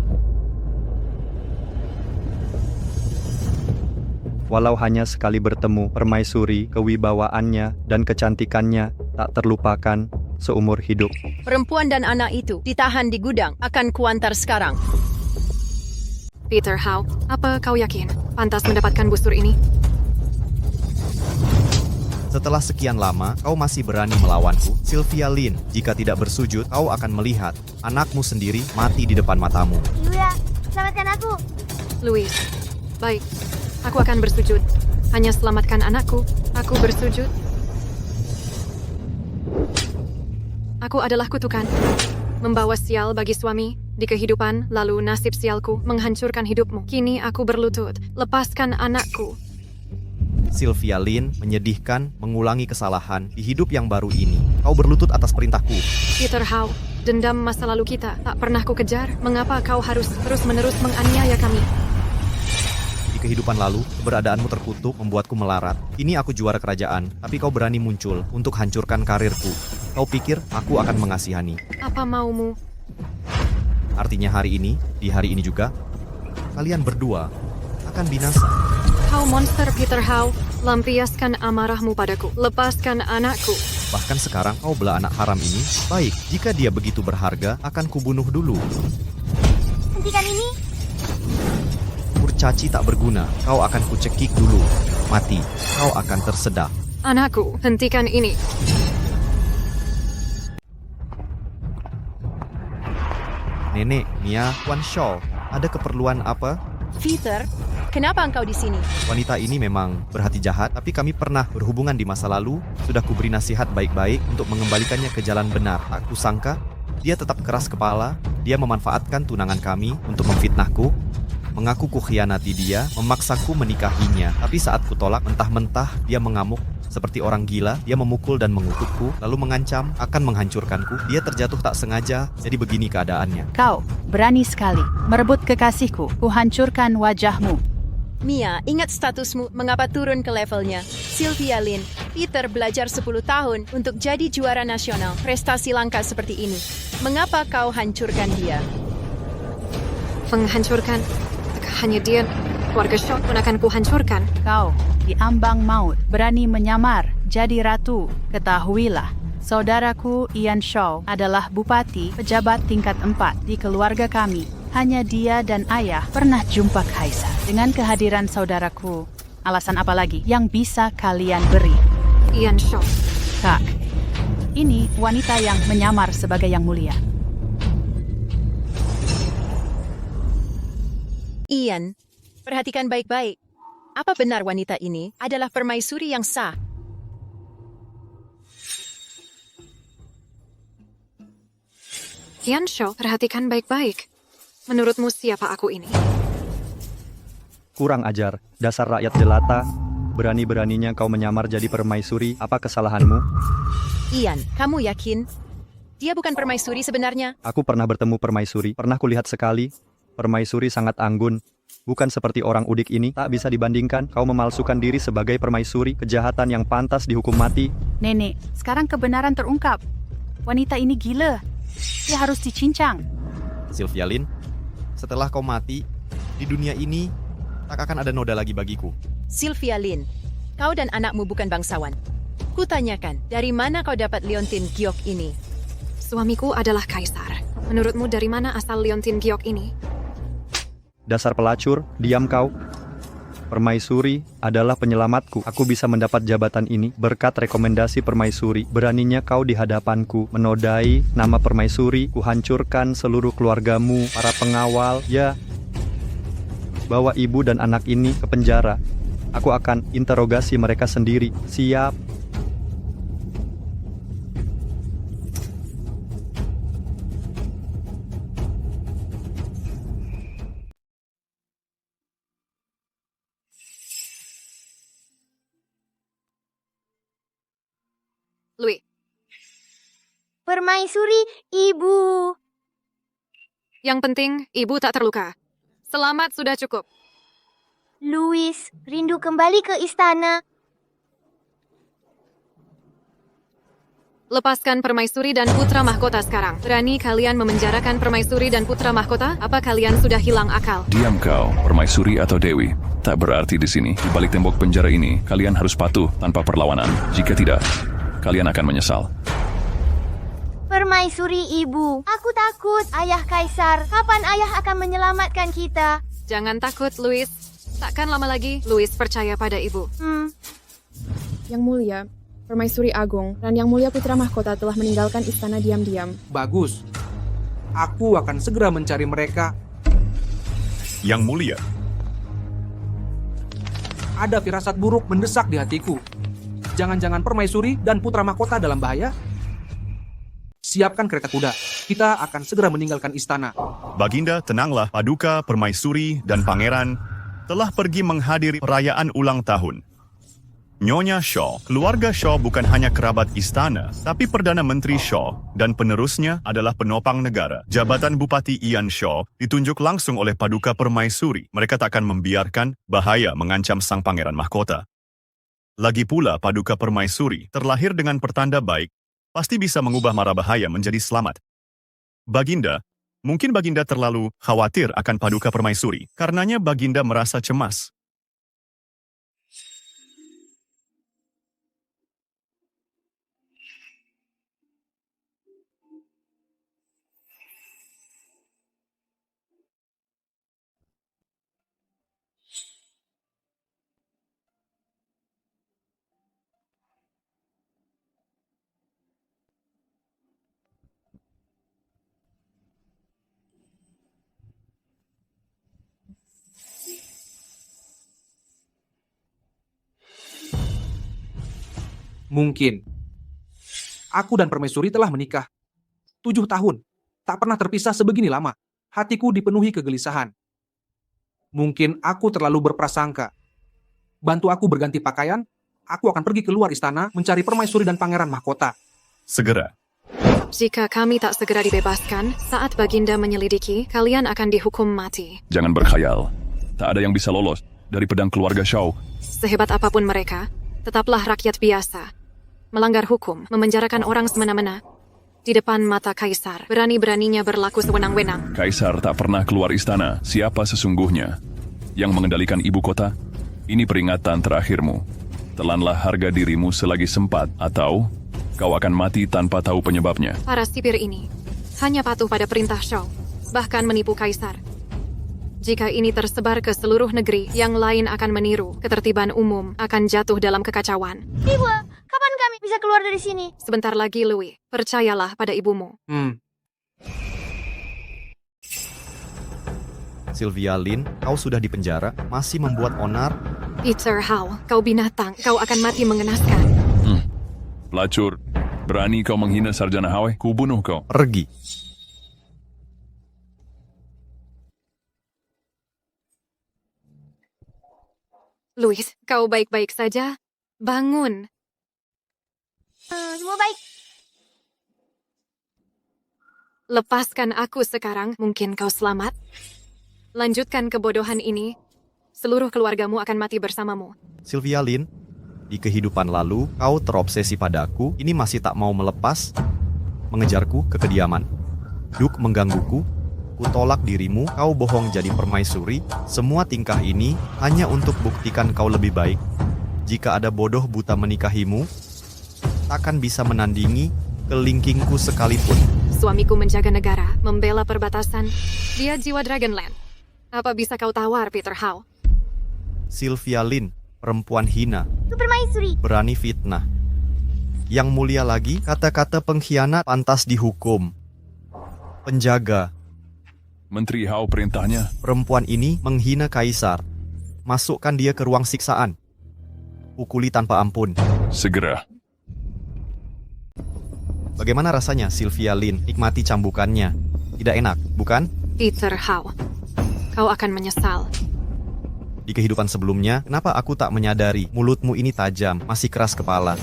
Walau hanya sekali bertemu, permaisuri, kewibawaannya dan kecantikannya tak terlupakan seumur hidup. Perempuan dan anak itu ditahan di gudang, akan kuantar sekarang. Peter Howe, apa kau yakin pantas mendapatkan busur ini? Setelah sekian lama, kau masih berani melawanku. Sylvia Lynn, jika tidak bersujud, kau akan melihat anakmu sendiri mati di depan matamu. Yuya, selamatkan aku. Louis, baik. Aku akan bersujud. Hanya selamatkan anakku. Aku bersujud. Aku adalah kutukan. Membawa sial bagi suami di kehidupan, lalu nasib sialku menghancurkan hidupmu. Kini aku berlutut. Lepaskan anakku. Sylvia Lynn menyedihkan mengulangi kesalahan di hidup yang baru ini. Kau berlutut atas perintahku. Peter Howe, dendam masa lalu kita tak pernah ku kejar. Mengapa kau harus terus-menerus menganiaya kami? Di kehidupan lalu, keberadaanmu terkutuk membuatku melarat. Kini aku juara kerajaan, tapi kau berani muncul untuk hancurkan karirku. Kau pikir aku akan mengasihani? Apa maumu? Artinya hari ini, di hari ini juga, kalian berdua akan binasa. Kau monster Peter Howe, lampiaskan amarahmu padaku. Lepaskan anakku. Bahkan sekarang kau bela anak haram ini. Baik, jika dia begitu berharga, akan kubunuh dulu. Hentikan ini. Kurcaci tak berguna, kau akan kucekik dulu. Mati, kau akan tersedak. Anakku, hentikan ini. Nenek, Mia, Wan Shaw, ada keperluan apa? Peter, kenapa engkau di sini? Wanita ini memang berhati jahat, tapi kami pernah berhubungan di masa lalu. Sudah kuberi nasihat baik-baik untuk mengembalikannya ke jalan benar. Aku sangka dia tetap keras kepala. Dia memanfaatkan tunangan kami untuk memfitnahku, mengaku kukhianati dia, memaksaku menikahinya. Tapi saat kutolak, mentah-mentah dia mengamuk seperti orang gila. Dia memukul dan mengutukku, lalu mengancam akan menghancurkanku. Dia terjatuh tak sengaja, jadi begini keadaannya. Kau berani sekali merebut kekasihku. Kuhancurkan wajahmu. Mia, ingat statusmu, mengapa turun ke levelnya? Sylvia Lynn, Peter belajar 10 tahun untuk jadi juara nasional. Prestasi langka seperti ini. Mengapa kau hancurkan dia? Menghancurkan? Hanya dia, keluarga Shaw pun akan kuhancurkan. Kau di ambang maut, berani menyamar jadi ratu. Ketahuilah, saudaraku Ian Shaw adalah bupati pejabat tingkat 4 di keluarga kami. Hanya dia dan ayah pernah jumpa kaisar. Dengan kehadiran saudaraku, alasan apa lagi yang bisa kalian beri? Ian Shaw. Kak, ini wanita yang menyamar sebagai yang mulia. Ian, perhatikan baik-baik. Apa benar wanita ini adalah permaisuri yang sah? Ian Shaw, perhatikan baik-baik. Menurutmu siapa aku ini? Kurang ajar, dasar rakyat jelata. Berani-beraninya kau menyamar jadi permaisuri. Apa kesalahanmu? Ian, kamu yakin? Dia bukan permaisuri sebenarnya? Aku pernah bertemu permaisuri. Pernah kulihat sekali. Permaisuri sangat anggun. Bukan seperti orang udik ini. Tak bisa dibandingkan. Kau memalsukan diri sebagai permaisuri. Kejahatan yang pantas dihukum mati. Nenek, sekarang kebenaran terungkap. Wanita ini gila. Dia harus dicincang. Sylvia Lynn, setelah kau mati, di dunia ini tak akan ada noda lagi bagiku. Sylvia Lynn, kau dan anakmu bukan bangsawan. Kutanyakan, dari mana kau dapat liontin giok ini? Suamiku adalah kaisar. Menurutmu dari mana asal liontin giok ini? Dasar pelacur, diam kau. Permaisuri adalah penyelamatku. Aku bisa mendapat jabatan ini berkat rekomendasi permaisuri. Beraninya kau di hadapanku menodai nama permaisuri. Kuhancurkan seluruh keluargamu, para pengawal. Ya, bawa ibu dan anak ini ke penjara. Aku akan interogasi mereka sendiri. Siap. Louis. Permaisuri, Ibu. Yang penting, ibu tak terluka. Selamat sudah cukup. Louis, rindu kembali ke istana. Lepaskan permaisuri dan putra mahkota sekarang. Berani kalian memenjarakan permaisuri dan putra mahkota? Apa kalian sudah hilang akal? Diam kau, permaisuri atau dewi. Tak berarti di sini. Di balik tembok penjara ini, kalian harus patuh tanpa perlawanan. Jika tidak, kalian akan menyesal. Permaisuri Ibu, aku takut. Ayah Kaisar, kapan ayah akan menyelamatkan kita? Jangan takut, Louis. Takkan lama lagi, Louis percaya pada ibu. Yang mulia, Permaisuri Agung dan Yang Mulia Putra Mahkota telah meninggalkan istana diam-diam. Bagus. Aku akan segera mencari mereka. Yang mulia, Ada firasat buruk mendesak di hatiku. Jangan-jangan permaisuri dan putra mahkota dalam bahaya? Siapkan kereta kuda. Kita akan segera meninggalkan istana. Baginda, tenanglah. Paduka, permaisuri, dan pangeran telah pergi menghadiri perayaan ulang tahun. Nyonya Shaw, keluarga Shaw bukan hanya kerabat istana, tapi Perdana Menteri Shaw dan penerusnya adalah penopang negara. Jabatan Bupati Ian Shaw ditunjuk langsung oleh Paduka Permaisuri. Mereka tak akan membiarkan bahaya mengancam sang pangeran mahkota. Lagi pula, Paduka Permaisuri terlahir dengan pertanda baik, pasti bisa mengubah mara bahaya menjadi selamat. Baginda, mungkin Baginda terlalu khawatir akan Paduka Permaisuri, karenanya Baginda merasa cemas. Mungkin. Aku dan Permaisuri telah menikah 7 tahun. Tak pernah terpisah sebegini lama. Hatiku dipenuhi kegelisahan. Mungkin aku terlalu berprasangka. Bantu aku berganti pakaian, aku akan pergi keluar istana mencari Permaisuri dan Pangeran Mahkota. Segera. Jika kami tak segera dibebaskan, saat Baginda menyelidiki, kalian akan dihukum mati. Jangan berkhayal. Tak ada yang bisa lolos dari pedang keluarga Shaw. Sehebat apapun mereka, tetaplah rakyat biasa. Melanggar hukum, memenjarakan orang semena-mena. Di depan mata Kaisar, berani-beraninya berlaku sewenang-wenang. Kaisar tak pernah keluar istana. Siapa sesungguhnya yang mengendalikan ibu kota? Ini peringatan terakhirmu. Telanlah harga dirimu selagi sempat, atau kau akan mati tanpa tahu penyebabnya. Para sipir ini hanya patuh pada perintah Shaw, bahkan menipu Kaisar. Jika ini tersebar ke seluruh negeri, yang lain akan meniru. Ketertiban umum akan jatuh dalam kekacauan. Ibu, kapan kami bisa keluar dari sini? Sebentar lagi, Louis. Percayalah pada ibumu. Sylvia Lin, kau sudah dipenjara, masih membuat onar. Peter Howe, kau binatang. Kau akan mati mengenaskan. Pelacur, berani kau menghina Sarjana Howe? Kubunuh kau. Pergi. Louis, kau baik-baik saja? Bangun. Semua baik. Lepaskan aku sekarang, mungkin kau selamat. Lanjutkan kebodohan ini, seluruh keluargamu akan mati bersamamu. Sylvia Lin, di kehidupan lalu, kau terobsesi padaku, ini masih tak mau melepas, mengejarku ke kediaman. Duk menggangguku, ku tolak dirimu, kau bohong jadi permaisuri, semua tingkah ini hanya untuk buktikan kau lebih baik. Jika ada bodoh buta menikahimu, takkan bisa menandingi kelingkingku sekalipun. Suamiku menjaga negara, membela perbatasan. Dia jiwa Dragonland. Apa bisa kau tawar, Peter Howe? Sylvia Lin, perempuan hina, Permaisuri. berani fitnah. Yang mulia lagi, kata-kata pengkhianat pantas dihukum. Penjaga. Menteri Howe perintahnya. Perempuan ini menghina Kaisar. Masukkan dia ke ruang siksaan. Pukuli tanpa ampun. Segera. Bagaimana rasanya, Sylvia Lin? Nikmati cambukannya. Tidak enak, bukan? Peter Howe, kau akan menyesal. Di kehidupan sebelumnya, kenapa aku tak menyadari mulutmu ini tajam, masih keras kepala?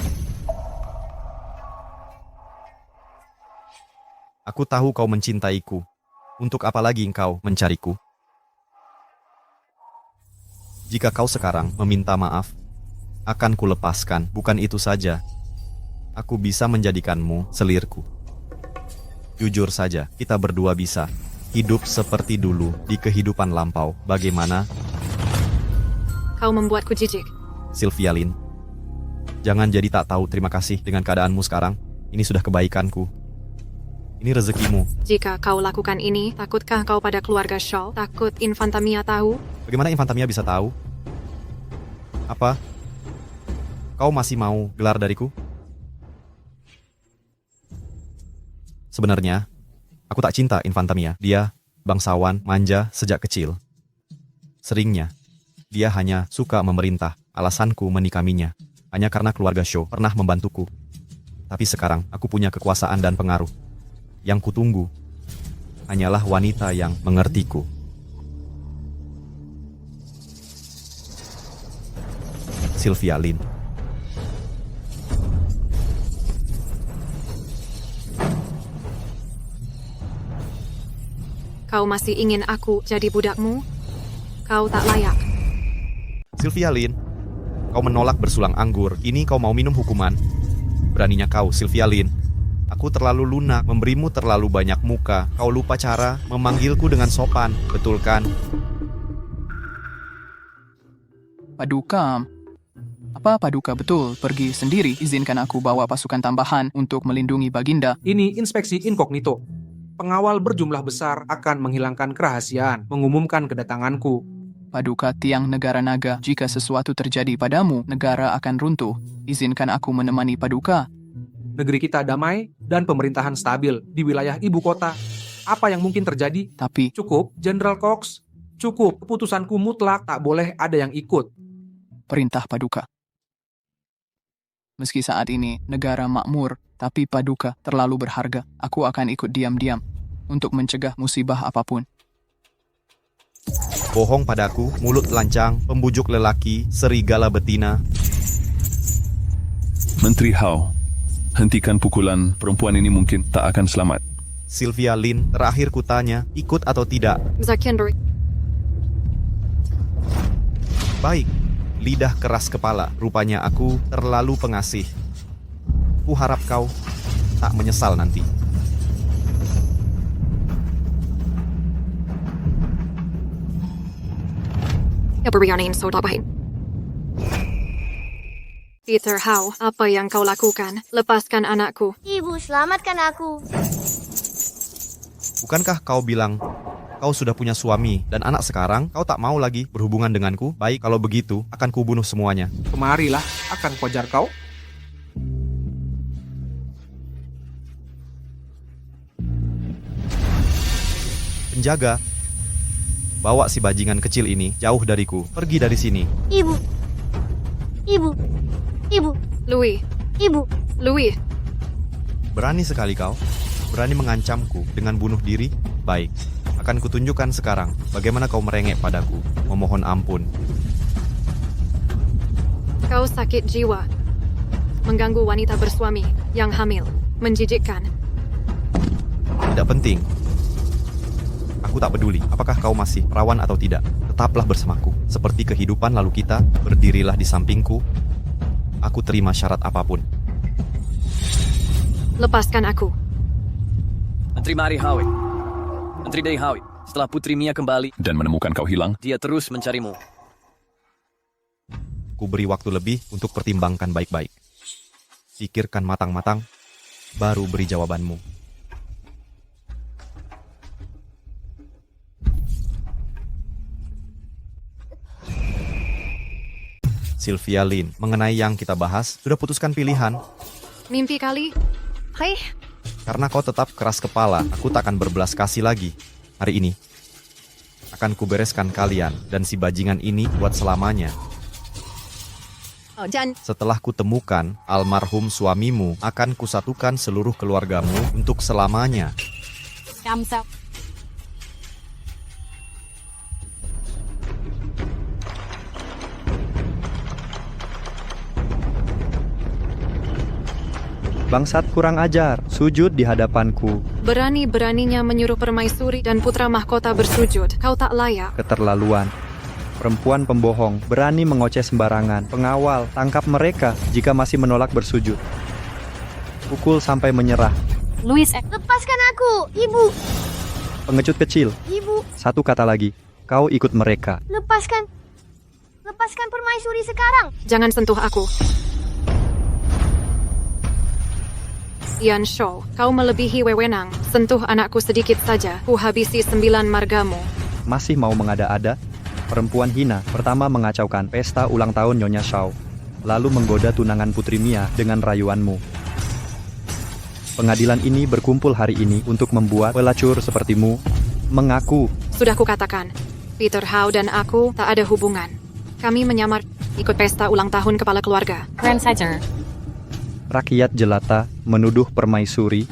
Aku tahu kau mencintaiku. Untuk apa lagi engkau mencariku? Jika kau sekarang meminta maaf, akan kulepaskan. Bukan itu saja, aku bisa menjadikanmu selirku. Jujur saja, kita berdua bisa hidup seperti dulu di kehidupan lampau. Bagaimana? Kau membuatku jijik. Sylvia Lin, jangan jadi tak tahu terima kasih dengan keadaanmu sekarang. Ini sudah kebaikanku. Ini rezekimu. Jika kau lakukan ini, takutkah kau pada keluarga Shaw? Takut Infanta Mia tahu? Bagaimana Infanta Mia bisa tahu? Apa? Kau masih mau gelar dariku? Sebenarnya, aku tak cinta Infanta Mia. Dia bangsawan, manja sejak kecil. Seringnya, dia hanya suka memerintah. Alasanku menikaminya hanya karena keluarga Shaw pernah membantuku. Tapi sekarang, aku punya kekuasaan dan pengaruh. Yang kutunggu hanyalah wanita yang mengertiku. Sylvia Lin. Kau masih ingin aku jadi budakmu? Kau tak layak. Sylvia Lin, kau menolak bersulang anggur. Ini kau mau minum hukuman? Beraninya kau, Sylvia Lin. Aku terlalu lunak, memberimu terlalu banyak muka. Kau lupa cara memanggilku dengan sopan, betul kan? Paduka. Apa Paduka betul pergi sendiri? Izinkan aku bawa pasukan tambahan untuk melindungi Baginda. Ini inspeksi inkognito. Pengawal berjumlah besar akan menghilangkan kerahasiaan, mengumumkan kedatanganku. Paduka Tiang Negara Naga, jika sesuatu terjadi padamu, negara akan runtuh. Izinkan aku menemani Paduka. Negeri kita damai dan pemerintahan stabil di wilayah ibu kota. Apa yang mungkin terjadi? Tapi cukup, Jenderal Cox. Cukup, keputusanku mutlak, tak boleh ada yang ikut. Perintah Paduka. Meski saat ini negara makmur, tapi Paduka terlalu berharga. Aku akan ikut diam-diam untuk mencegah musibah apapun. Bohong padaku, mulut lancang, pembujuk lelaki, serigala betina. Menteri Hao, hentikan pukulan, perempuan ini mungkin tak akan selamat. Sylvia Lin, terakhir kutanya, ikut atau tidak? Zakienberg, Baik, lidah keras kepala, rupanya aku terlalu pengasih. Ku harap kau tak menyesal nanti. Keberanian so baik. Peter Hao, apa yang kau lakukan? Lepaskan anakku. Ibu, selamatkan aku. Bukankah kau bilang kau sudah punya suami dan anak sekarang? Kau tak mau lagi berhubungan denganku? Baik, kalau begitu akan kubunuh semuanya. Kemarilah, akan kuajar kau. Penjaga, bawa si bajingan kecil ini jauh dariku. Pergi dari sini. Ibu. Ibu. Ibu. Louis. Ibu. Louis. Berani sekali kau. Berani mengancamku dengan bunuh diri? Baik, akan kutunjukkan sekarang bagaimana kau merengek padaku, memohon ampun. Kau sakit jiwa. Mengganggu wanita bersuami yang hamil. Menjijikkan. Tidak penting. Aku tak peduli apakah kau masih perawan atau tidak. Tetaplah bersamaku. Seperti kehidupan lalu kita, berdirilah di sampingku. Aku terima syarat apapun. Lepaskan aku. Menteri Mari Howe. Menteri Day Howe. Setelah Putri Mia kembali dan menemukan kau hilang, dia terus mencarimu. Ku beri waktu lebih untuk pertimbangkan baik-baik. Pikirkan matang-matang, baru beri jawabanmu. Sylvia Lin, mengenai yang kita bahas, sudah putuskan pilihan. Mimpi kali? Hai. Karena kau tetap keras kepala, aku tak akan berbelas kasih lagi. Hari ini, akan kubereskan kalian dan si bajingan ini buat selamanya. Setelah kutemukan almarhum suamimu, akan kusatukan seluruh keluargamu untuk selamanya. Bangsat kurang ajar, sujud di hadapanku. Berani-beraninya menyuruh permaisuri dan putra mahkota bersujud. Kau tak layak. Keterlaluan. Perempuan pembohong, berani mengoceh sembarangan. Pengawal, tangkap mereka jika masih menolak bersujud. Pukul sampai menyerah. Louis, lepaskan aku, Ibu. Pengecut kecil. Ibu. Satu kata lagi, kau ikut mereka. Lepaskan permaisuri sekarang. Jangan sentuh aku. Yan Shou, kau melebihi wewenang. Sentuh anakku sedikit saja, ku habisi 9 margamu. Masih mau mengada-ada? Perempuan hina pertama mengacaukan pesta ulang tahun Nyonya Shao, lalu menggoda tunangan Putri Mia dengan rayuanmu. Pengadilan ini berkumpul hari ini untuk membuat pelacur sepertimu mengaku. Sudah kukatakan, Peter Hao dan aku tak ada hubungan. Kami menyamar ikut pesta ulang tahun kepala keluarga. Rakyat jelata menuduh permaisuri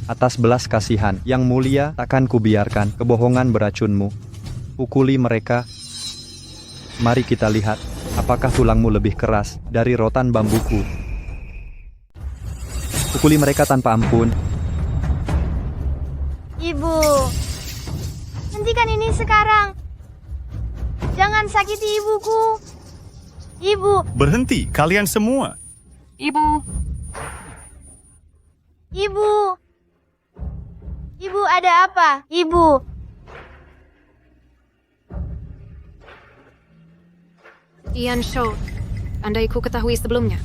atas belas kasihan yang mulia, takkan kubiarkan kebohongan beracunmu. Pukuli mereka. Mari kita lihat apakah tulangmu lebih keras dari rotan bambuku. Pukuli mereka tanpa ampun. Ibu, hentikan ini sekarang. Jangan sakiti ibuku. Ibu. Berhenti kalian semua. Ibu. Ibu. Ibu, ada apa? Ibu. Yan Shou, andai ku ketahui sebelumnya,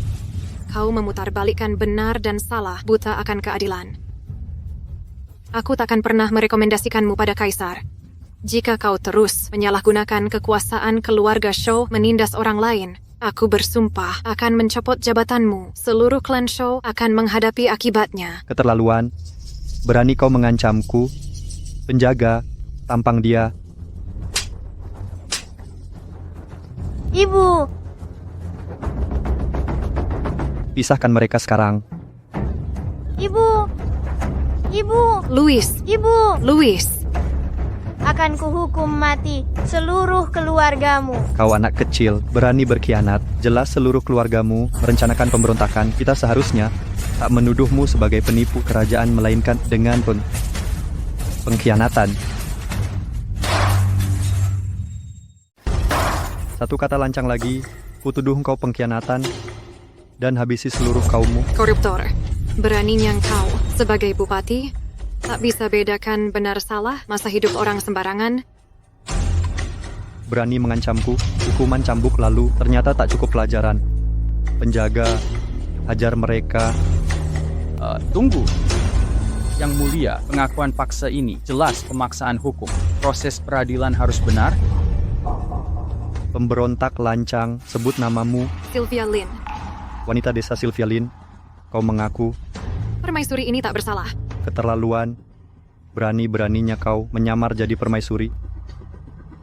kau memutarbalikkan benar dan salah buta akan keadilan. Aku takkan pernah merekomendasikanmu pada Kaisar. Jika kau terus menyalahgunakan kekuasaan keluarga Shou menindas orang lain, aku bersumpah akan mencopot jabatanmu. Seluruh klan Shou akan menghadapi akibatnya. Keterlaluan. Berani kau mengancamku. Penjaga, tampang dia. Ibu. Pisahkan mereka sekarang. Ibu! Ibu! Louis! Ibu! Louis! Akan kuhukum mati seluruh keluargamu. Kau anak kecil, berani berkhianat. Jelas seluruh keluargamu merencanakan pemberontakan. Kita seharusnya tak menuduhmu sebagai penipu kerajaan, melainkan dengan pengkhianatan. Satu kata lancang lagi, kutuduh engkau pengkhianatan dan habisi seluruh kaummu. Koruptor. Beraninya engkau sebagai bupati tak bisa bedakan benar salah masa hidup orang sembarangan. Berani mengancamku, hukuman cambuk lalu ternyata tak cukup pelajaran. Penjaga, hajar mereka. Tunggu. Yang mulia, pengakuan paksa ini jelas pemaksaan hukum. Proses peradilan harus benar. Pemberontak lancang, sebut namamu. Sylvia Lin. Wanita desa Sylvia Lin, kau mengaku Permaisuri ini tak bersalah. keterlaluan. Berani-beraninya kau menyamar jadi permaisuri.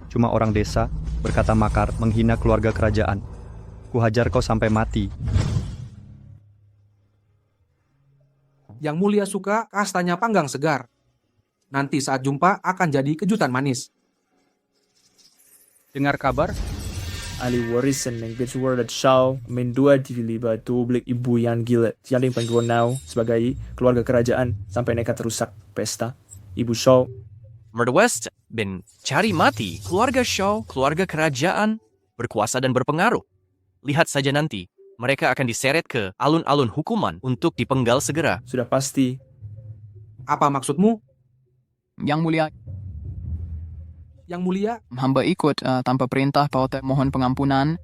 Cuma orang desa, berkata makar, menghina keluarga kerajaan. Kuhajar kau sampai mati. Yang mulia suka kastanya panggang segar. Nanti saat jumpa akan jadi kejutan manis. Dengar kabar? Ahli warisan ng Fitzwarren Shaw mendua dilibat publik ibu yang gila yang penggunau sebagai keluarga kerajaan sampai nekat rusak pesta. Ibu Shaw Merdwest bin cari mati keluarga Shaw, keluarga kerajaan, berkuasa dan berpengaruh. Lihat saja nanti, mereka akan diseret ke alun-alun hukuman untuk dipenggal segera. Sudah pasti. Apa maksudmu? Yang mulia, Yang mulia, hamba ikut tanpa perintah Pautek mohon pengampunan.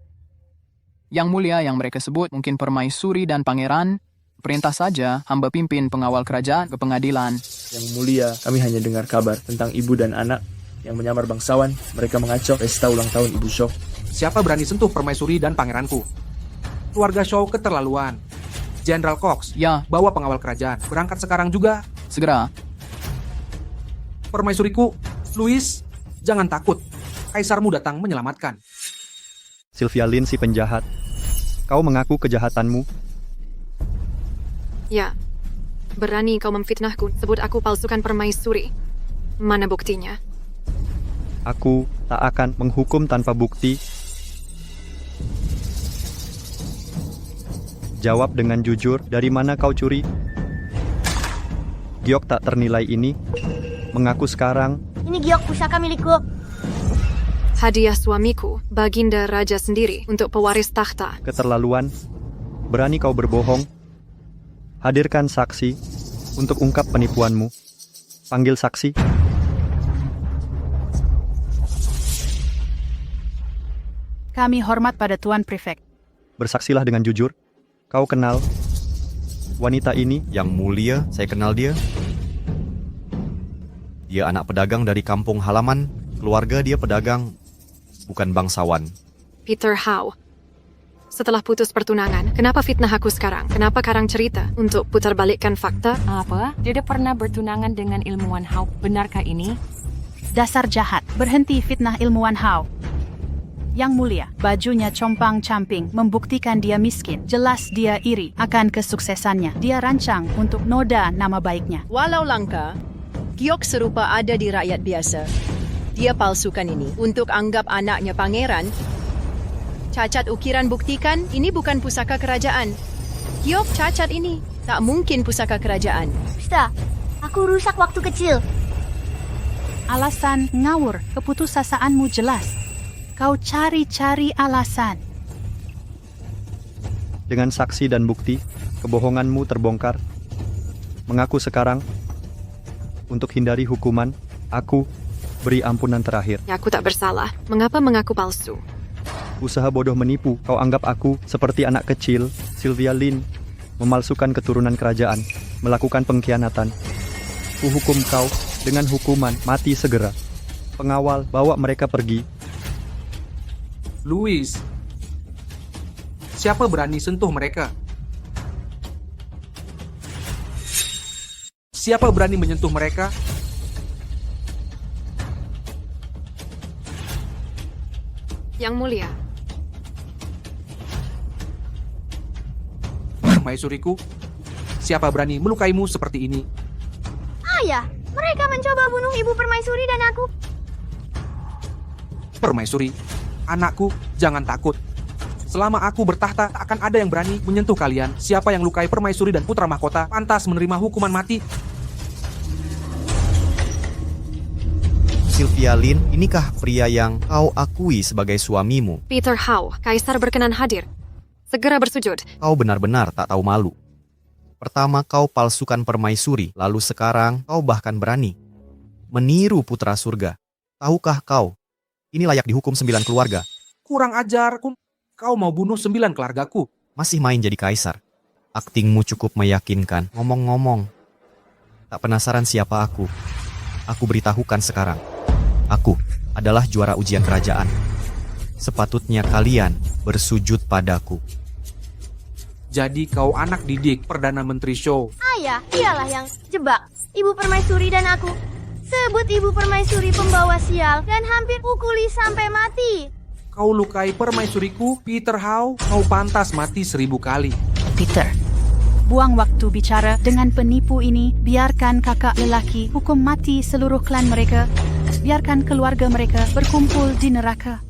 Yang mulia yang mereka sebut mungkin permaisuri dan pangeran. Perintah saja, hamba pimpin pengawal kerajaan ke pengadilan. Yang mulia, kami hanya dengar kabar tentang ibu dan anak yang menyamar bangsawan. Mereka mengacau pesta ulang tahun Ibu Shaw. siapa berani sentuh permaisuri dan pangeranku? Keluarga Shaw keterlaluan. Jenderal Cox, ya, bawa pengawal kerajaan. Berangkat sekarang juga. Segera. Permaisuriku, Louis, jangan takut. Kaisarmu datang menyelamatkan. Sylvia Lin si penjahat. Kau mengaku kejahatanmu. Ya, berani kau memfitnahku, sebut aku palsukan permaisuri. Mana buktinya? Aku tak akan menghukum tanpa bukti. Jawab dengan jujur, dari mana kau curi? Giok tak ternilai ini. Mengaku sekarang. Ini giok pusaka milikku. Hadiah suamiku, Baginda Raja sendiri, untuk pewaris takhta. Keterlaluan. Berani kau berbohong. Hadirkan saksi untuk ungkap penipuanmu. Panggil saksi. Kami hormat pada Tuan Prefek. Bersaksilah dengan jujur. Kau kenal wanita ini? Yang mulia, saya kenal dia. Dia anak pedagang dari kampung halaman. Keluarga dia pedagang, bukan bangsawan. Peter Howe. Setelah putus pertunangan, kenapa fitnah aku sekarang? Kenapa karang cerita? Untuk putar balikkan fakta? Apa? Dia pernah bertunangan dengan ilmuwan Howe. Benarkah ini? Dasar jahat, berhenti fitnah ilmuwan Howe. Yang mulia, bajunya compang-camping membuktikan dia miskin. Jelas dia iri akan kesuksesannya. Dia rancang untuk noda nama baiknya. Walau langka, giok serupa ada di rakyat biasa. Dia palsukan ini untuk anggap anaknya pangeran. Cacat ukiran buktikan ini bukan pusaka kerajaan. Giok cacat ini, tak mungkin pusaka kerajaan. Psta, aku rusak waktu kecil. Alasan ngawur, keputusasaanmu jelas. Kau cari-cari alasan. Dengan saksi dan bukti, kebohonganmu terbongkar. Mengaku sekarang. Untuk hindari hukuman, aku beri ampunan terakhir. Ya, aku tak bersalah. Mengapa mengaku palsu? Usaha bodoh menipu. Kau anggap aku seperti anak kecil. Sylvia Lin memalsukan keturunan kerajaan, melakukan pengkhianatan. Kuhukum kau dengan hukuman mati segera. Pengawal, bawa mereka pergi. Louis, siapa berani sentuh mereka? Siapa berani menyentuh mereka? Yang mulia. Permaisuriku, siapa berani melukaimu seperti ini? Ayah, mereka mencoba bunuh Ibu Permaisuri dan aku. Permaisuri, anakku, jangan takut. Selama aku bertahta, tak akan ada yang berani menyentuh kalian. Siapa yang lukai Permaisuri dan putra mahkota pantas menerima hukuman mati. Sylvia Lin, inikah pria yang kau akui sebagai suamimu? Peter Hau, Kaisar berkenan hadir. Segera bersujud. Kau benar-benar tak tahu malu. Pertama kau palsukan Permaisuri, lalu sekarang kau bahkan berani meniru putra surga. Tahukah kau, ini layak dihukum 9 keluarga. Kurang ajar, kau mau bunuh 9 keluargaku. Masih main jadi kaisar. Aktingmu cukup meyakinkan. Ngomong-ngomong, tak penasaran siapa aku? Aku beritahukan sekarang. Aku adalah juara ujian kerajaan. Sepatutnya kalian bersujud padaku. Jadi kau anak didik Perdana Menteri Shou. Ayah, dialah yang jebak Ibu Permaisuri dan aku. Sebut Ibu Permaisuri pembawa sial dan hampir pukuli sampai mati. Kau lukai Permaisuriku, Peter Hau, kau pantas mati 1000 kali. Peter, buang waktu bicara dengan penipu ini. Biarkan kakak lelaki hukum mati seluruh klan mereka. Biarkan keluarga mereka berkumpul di neraka.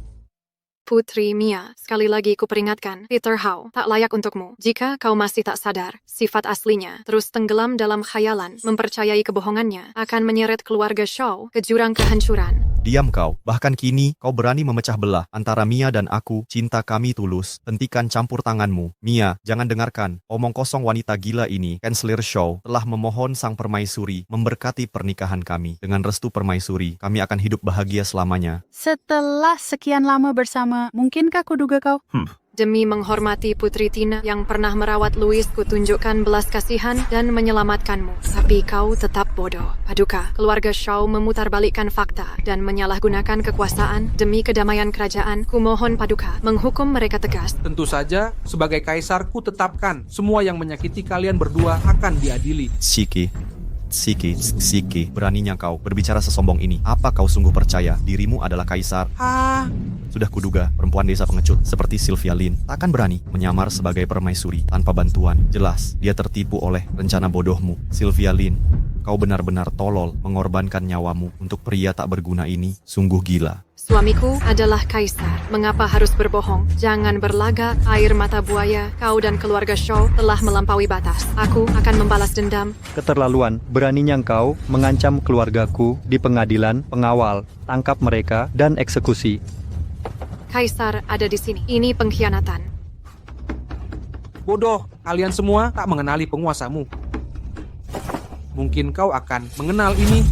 Putri Mia, sekali lagi kuperingatkan, Peter Hau tak layak untukmu. Jika kau masih tak sadar, sifat aslinya terus tenggelam dalam khayalan, mempercayai kebohongannya, akan menyeret keluarga Shou ke jurang kehancuran. Diam kau, bahkan kini kau berani memecah belah antara Mia dan aku. Cinta kami tulus, hentikan campur tanganmu. Mia, jangan dengarkan omong kosong wanita gila ini. Kansler Shou telah memohon sang permaisuri memberkati pernikahan kami. Dengan restu permaisuri, kami akan hidup bahagia selamanya. Setelah sekian lama bersama, mungkinkah kuduga kau? Demi menghormati Putri Tina yang pernah merawat Louis, kutunjukkan belas kasihan dan menyelamatkanmu. Tapi kau tetap bodoh. Paduka, keluarga Shou memutarbalikkan fakta dan menyalahgunakan kekuasaan demi kedamaian kerajaan. Kumohon Paduka, menghukum mereka tegas. Tentu saja, sebagai kaisar ku tetapkan semua yang menyakiti kalian berdua akan diadili. Siki, beraninya kau berbicara sesombong ini. Apa kau sungguh percaya dirimu adalah kaisar? Sudah kuduga, perempuan desa pengecut seperti Sylvia Lin takkan berani menyamar sebagai permaisuri tanpa bantuan. Jelas, dia tertipu oleh rencana bodohmu. Sylvia Lin, kau benar-benar tolol mengorbankan nyawamu untuk pria tak berguna ini. Sungguh gila. Suamiku adalah kaisar. Mengapa harus berbohong? Jangan berlagak, air mata buaya. Kau dan keluarga Shou telah melampaui batas. Aku akan membalas dendam. Keterlaluan, beraninya engkau mengancam keluargaku di pengadilan pengawal. Tangkap mereka dan eksekusi. Kaisar ada di sini. Ini pengkhianatan. Bodoh, kalian semua tak mengenali penguasamu. Mungkin kau akan mengenal ini.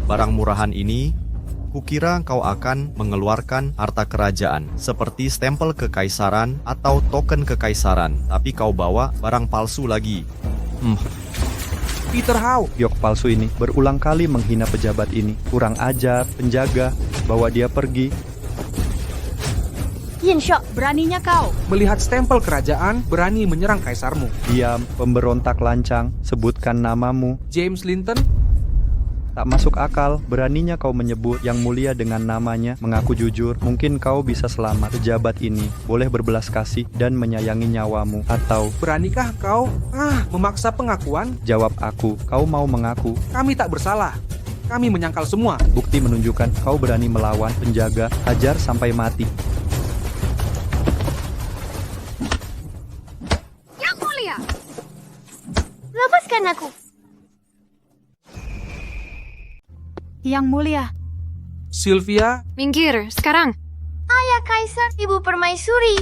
Barang murahan ini, kukira kau akan mengeluarkan harta kerajaan, seperti stempel kekaisaran atau token kekaisaran. Tapi kau bawa barang palsu lagi. Peter Hau, Giok palsu ini berulang kali menghina pejabat ini. Kurang ajar, penjaga, bawa dia pergi. Yin Shou, beraninya kau melihat stempel kerajaan, berani menyerang kaisarmu. Diam, pemberontak lancang, sebutkan namamu. James Linton. Tak masuk akal, beraninya kau menyebut yang mulia dengan namanya. Mengaku jujur, mungkin kau bisa selamat. Pejabat ini boleh berbelas kasih dan menyayangi nyawamu. Atau, beranikah kau memaksa pengakuan? Jawab aku, kau mau mengaku? Kami tak bersalah. Kami menyangkal semua. Bukti menunjukkan kau berani melawan penjaga, hajar sampai mati. Yang mulia, lepaskan aku. Yang mulia. Sylvia, minggir sekarang. Ayah Kaisar, Ibu Permaisuri.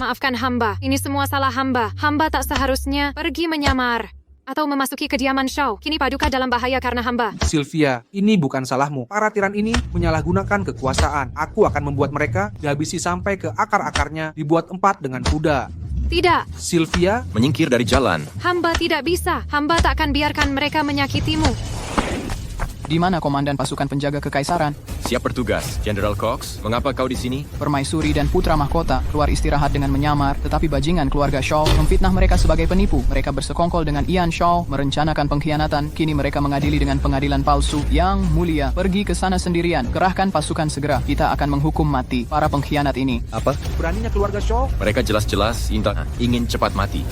Maafkan hamba, ini semua salah hamba. Hamba tak seharusnya pergi menyamar atau memasuki kediaman Shou. Kini Paduka dalam bahaya karena hamba. Sylvia, ini bukan salahmu. Para tiran ini menyalahgunakan kekuasaan. Aku akan membuat mereka dihabisi sampai ke akar-akarnya, dibuat 4 dengan kuda. Tidak. Sylvia, menyingkir dari jalan. Hamba tidak bisa. Hamba tak akan biarkan mereka menyakitimu. Di mana komandan pasukan penjaga kekaisaran? Siap bertugas. Jenderal Cox, mengapa kau di sini? Permaisuri dan putra mahkota keluar istirahat dengan menyamar, tetapi bajingan keluarga Shaw memfitnah mereka sebagai penipu. Mereka bersekongkol dengan Ian Shaw, merencanakan pengkhianatan. Kini mereka mengadili dengan pengadilan palsu. Yang mulia, pergi ke sana sendirian. Kerahkan pasukan segera. Kita akan menghukum mati para pengkhianat ini. Apa? Beraninya keluarga Shaw? Mereka jelas-jelas ingin cepat mati.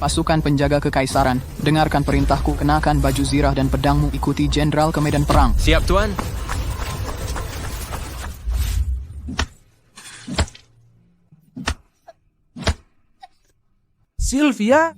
Pasukan penjaga kekaisaran, dengarkan perintahku, kenakan baju zirah dan pedangmu, ikuti jenderal ke medan perang. Siap, Tuan. Sylvia?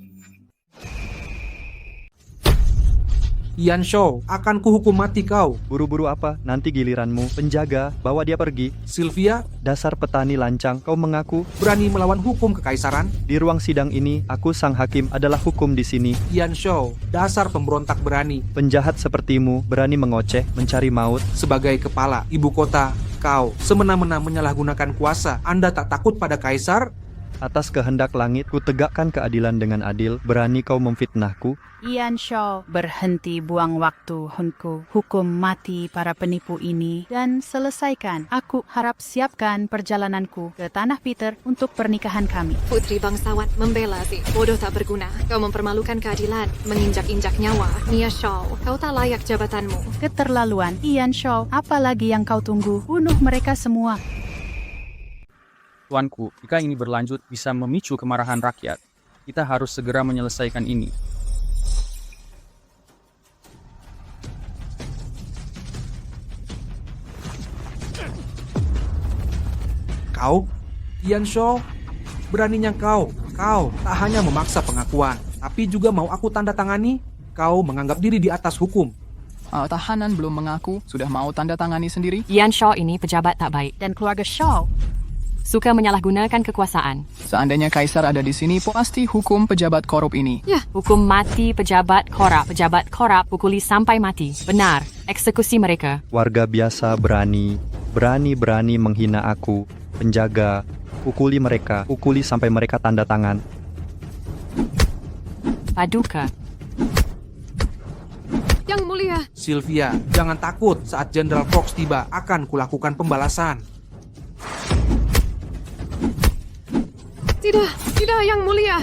Ian Shaw, akan kuhukum mati kau. Buru-buru apa? Nanti giliranmu. Penjaga, bawa dia pergi. Sylvia? Dasar petani lancang, kau mengaku berani melawan hukum kekaisaran? Di ruang sidang ini, aku sang hakim adalah hukum di sini. Ian Shaw, dasar pemberontak berani. Penjahat sepertimu berani mengoceh, mencari maut. Sebagai kepala ibu kota, kau semena-mena menyalahgunakan kuasa. Anda tak takut pada kaisar? Atas kehendak langit, ku tegakkan keadilan dengan adil. Berani kau memfitnahku? Ian Shaw, berhenti buang waktu, Hunku. Hukum mati para penipu ini dan selesaikan. Aku harap siapkan perjalananku ke Tanah Peter untuk pernikahan kami. Putri bangsawan membela si bodoh tak berguna. Kau mempermalukan keadilan, menginjak-injak nyawa. Mia Shaw, kau tak layak jabatanmu. Keterlaluan, Ian Shaw. Apa lagi yang kau tunggu? Bunuh mereka semua. Tuanku, jika ini berlanjut bisa memicu kemarahan rakyat. Kita harus segera menyelesaikan ini. Kau, Ian Shaw, beraninya kau tak hanya memaksa pengakuan, tapi juga mau aku tanda tangani. Kau menganggap diri di atas hukum. Tahanan belum mengaku, sudah mau tanda tangani sendiri? Ian Shaw ini pejabat tak baik. Dan keluarga Shaw suka menyalahgunakan kekuasaan. Seandainya kaisar ada di sini, pasti hukum pejabat korup ini. Ya, hukum mati pejabat korup. Pejabat korup pukuli sampai mati. Benar, eksekusi mereka. Warga biasa berani menghina aku. Penjaga, pukuli mereka, pukuli sampai mereka tanda tangan. Paduka. Yang mulia. Sylvia, jangan takut. Saat Jenderal Cox tiba, akan kulakukan pembalasan. Tidak, yang mulia.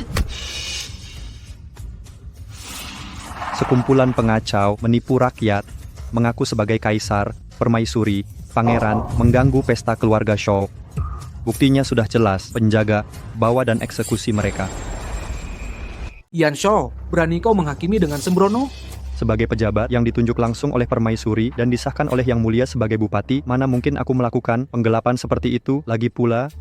Sekumpulan pengacau menipu rakyat, mengaku sebagai kaisar, permaisuri, pangeran, mengganggu pesta keluarga Shaw. Buktinya sudah jelas, penjaga, bawa dan eksekusi mereka. Ian Shaw, berani kau menghakimi dengan sembrono? Sebagai pejabat yang ditunjuk langsung oleh permaisuri dan disahkan oleh Yang Mulia sebagai bupati, mana mungkin aku melakukan penggelapan seperti itu? Lagi pula,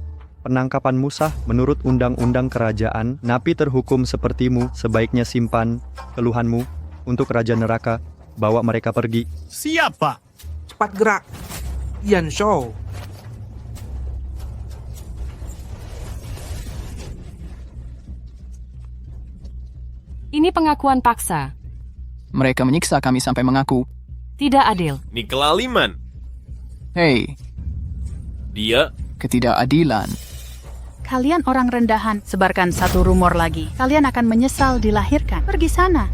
penangkapanmu sah menurut undang-undang kerajaan. Napi terhukum sepertimu sebaiknya simpan keluhanmu untuk Raja Neraka. Bawa mereka pergi. Siapa? Cepat gerak. Ian Shaw. Ini pengakuan paksa. Mereka menyiksa kami sampai mengaku. Tidak adil. Ini kelaliman. Hei. Dia ketidakadilan. Kalian orang rendahan, sebarkan satu rumor lagi. Kalian akan menyesal dilahirkan. Pergi sana.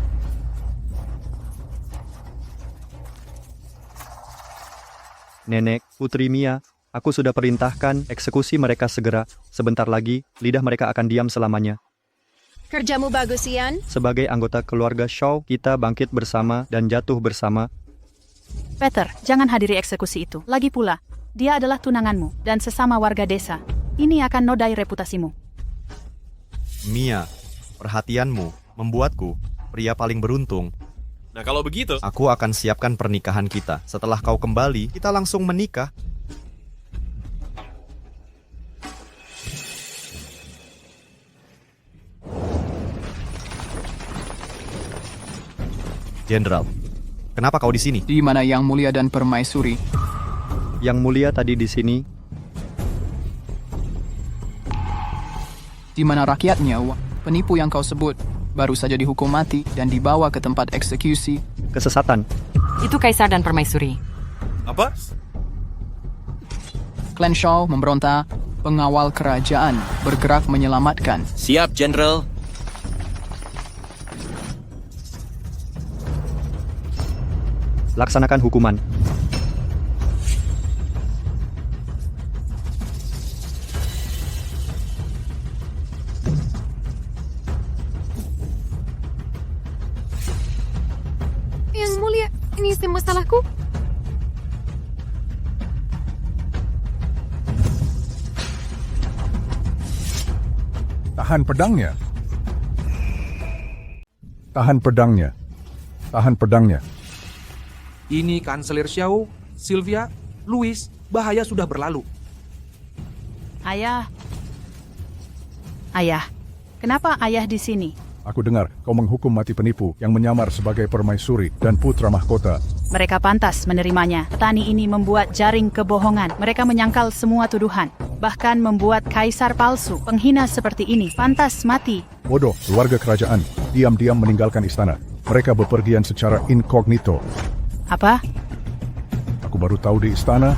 Nenek, Putri Mia, aku sudah perintahkan eksekusi mereka segera. Sebentar lagi, lidah mereka akan diam selamanya. Kerjamu bagus, Ian. Sebagai anggota keluarga Shaw, kita bangkit bersama dan jatuh bersama. Peter, jangan hadiri eksekusi itu. Lagi pula, dia adalah tunanganmu dan sesama warga desa. Ini akan nodai reputasimu. Mia, perhatianmu membuatku pria paling beruntung. Nah kalau begitu, aku akan siapkan pernikahan kita. Setelah kau kembali, kita langsung menikah. Jenderal, kenapa kau di sini? Di mana Yang Mulia dan Permaisuri? Yang Mulia tadi di sini. Di mana rakyatnya, penipu yang kau sebut, baru saja dihukum mati dan dibawa ke tempat eksekusi. Kesesatan. Itu Kaisar dan Permaisuri. Apa? Klan Shaw memberontak, pengawal kerajaan bergerak menyelamatkan. Siap, Jenderal. Laksanakan hukuman. Yang mulia, ini semua salahku. Tahan pedangnya. Tahan pedangnya. Tahan pedangnya. Ini Kanselir Xiao, Sylvia, Louis, bahaya sudah berlalu. Ayah. Ayah, kenapa ayah di sini? Aku dengar kau menghukum mati penipu yang menyamar sebagai permaisuri dan putra mahkota. Mereka pantas menerimanya. Petani ini membuat jaring kebohongan. Mereka menyangkal semua tuduhan. Bahkan membuat kaisar palsu. Penghina seperti ini pantas mati. Bodoh, keluarga kerajaan diam-diam meninggalkan istana. Mereka bepergian secara inkognito. Apa? Aku baru tahu di istana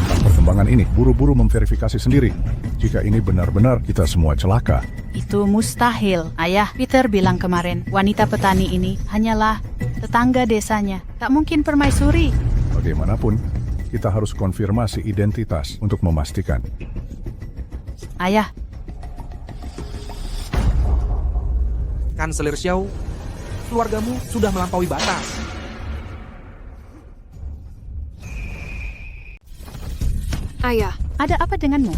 tentang perkembangan ini. Buru-buru memverifikasi sendiri. Jika ini benar-benar kita semua celaka. Itu mustahil. Ayah, Peter bilang kemarin, wanita petani ini hanyalah tetangga desanya. Tak mungkin permaisuri. Bagaimanapun, kita harus konfirmasi identitas untuk memastikan. Ayah. Kanselir Xiao, keluargamu sudah melampaui batas. Ayah, ada apa denganmu?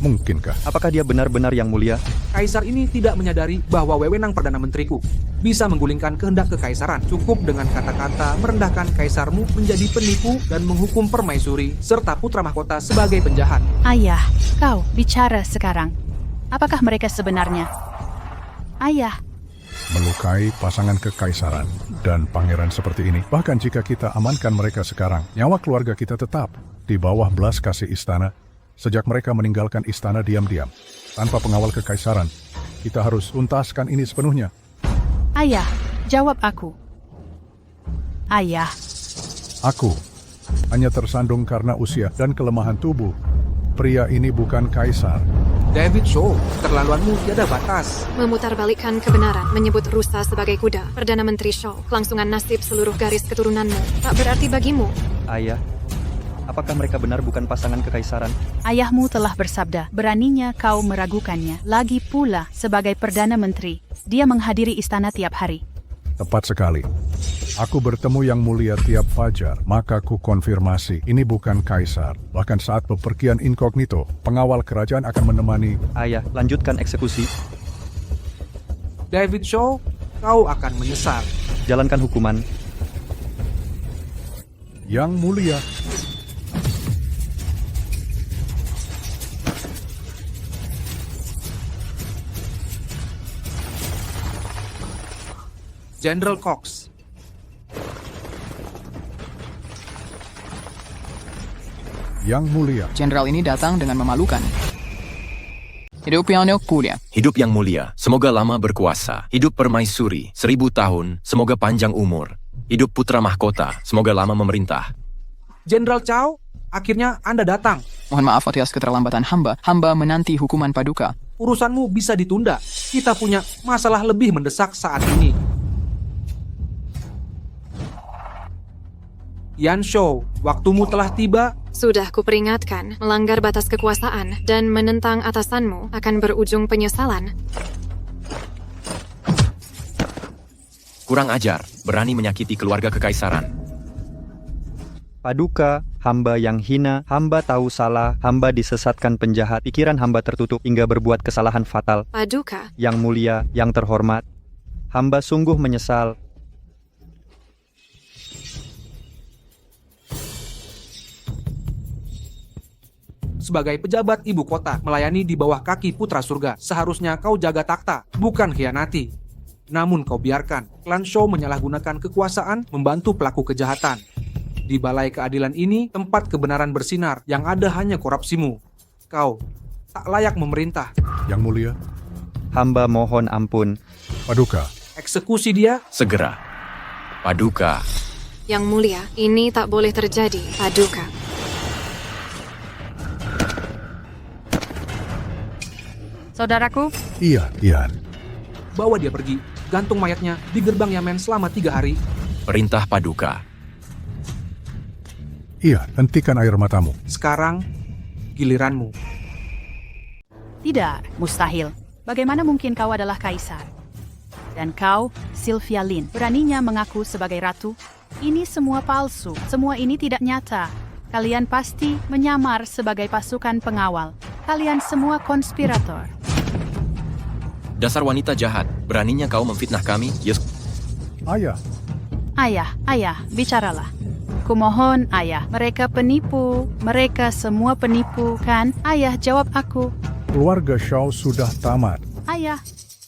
Mungkinkah? Apakah dia benar-benar yang mulia? Kaisar ini tidak menyadari bahwa wewenang Perdana Menteriku bisa menggulingkan kehendak kekaisaran. Cukup dengan kata-kata merendahkan kaisarmu menjadi penipu dan menghukum permaisuri serta putra mahkota sebagai penjahat. Ayah, kau bicara sekarang. Apakah mereka sebenarnya? Ayah. Melukai pasangan kekaisaran dan pangeran seperti ini. Bahkan jika kita amankan mereka sekarang, nyawa keluarga kita tetap di bawah belas kasih istana. Sejak mereka meninggalkan istana diam-diam, tanpa pengawal kekaisaran, kita harus tuntaskan ini sepenuhnya. Ayah, jawab aku. Ayah. Aku hanya tersandung karena usia dan kelemahan tubuh. Pria ini bukan kaisar. David Shaw, keterlaluanmu tiada batas. Memutarbalikkan kebenaran, menyebut rusa sebagai kuda. Perdana Menteri Shaw, kelangsungan nasib seluruh garis keturunanmu tak berarti bagimu. Ayah, apakah mereka benar bukan pasangan kekaisaran? Ayahmu telah bersabda, beraninya kau meragukannya. Lagi pula, sebagai Perdana Menteri, dia menghadiri istana tiap hari. Tepat sekali. Aku bertemu Yang Mulia tiap fajar, maka ku konfirmasi, ini bukan kaisar. Bahkan saat bepergian inkognito, pengawal kerajaan akan menemani. Ayah, lanjutkan eksekusi. David Shaw, kau akan menyesal. Jalankan hukuman. Yang Mulia. General Cox. Yang Mulia. Jenderal ini datang dengan memalukan. Hidup yang mulia. Hidup yang mulia, semoga lama berkuasa. Hidup permaisuri, 1000 tahun, semoga panjang umur. Hidup putra mahkota, semoga lama memerintah. Jenderal Chow, akhirnya Anda datang. Mohon maaf atas keterlambatan hamba. Hamba menanti hukuman paduka. Urusanmu bisa ditunda. Kita punya masalah lebih mendesak saat ini. Yan Shou, waktumu telah tiba. Sudah kuperingatkan, melanggar batas kekuasaan dan menentang atasanmu akan berujung penyesalan. Kurang ajar, berani menyakiti keluarga kekaisaran. Paduka, hamba yang hina, hamba tahu salah, hamba disesatkan penjahat, pikiran hamba tertutup hingga berbuat kesalahan fatal. Paduka. Yang mulia, yang terhormat, hamba sungguh menyesal. Sebagai pejabat ibu kota, melayani di bawah kaki putra surga, seharusnya kau jaga takhta, bukan khianati. Namun kau biarkan klan Shou menyalahgunakan kekuasaan membantu pelaku kejahatan. Di balai keadilan ini, tempat kebenaran bersinar, yang ada hanya korupsimu. Kau tak layak memerintah. Yang Mulia, hamba mohon ampun. Paduka, eksekusi dia. Segera. Paduka. Yang Mulia, ini tak boleh terjadi, Paduka. Saudaraku? Iya, Ian. Bawa dia pergi, gantung mayatnya di gerbang Yamen selama 3 hari. Perintah Paduka. Iya, hentikan air matamu. Sekarang, giliranmu. Tidak, mustahil. Bagaimana mungkin kau adalah kaisar? Dan kau, Sylvia Lynn, beraninya mengaku sebagai ratu? Ini semua palsu, semua ini tidak nyata. Kalian pasti menyamar sebagai pasukan pengawal. Kalian semua konspirator. Dasar wanita jahat, beraninya kau memfitnah kami? Yes. Ayah, Ayah, bicaralah. Kumohon, ayah, mereka penipu. Mereka semua penipu, kan? Ayah, jawab aku. keluarga Shaw sudah tamat. Ayah.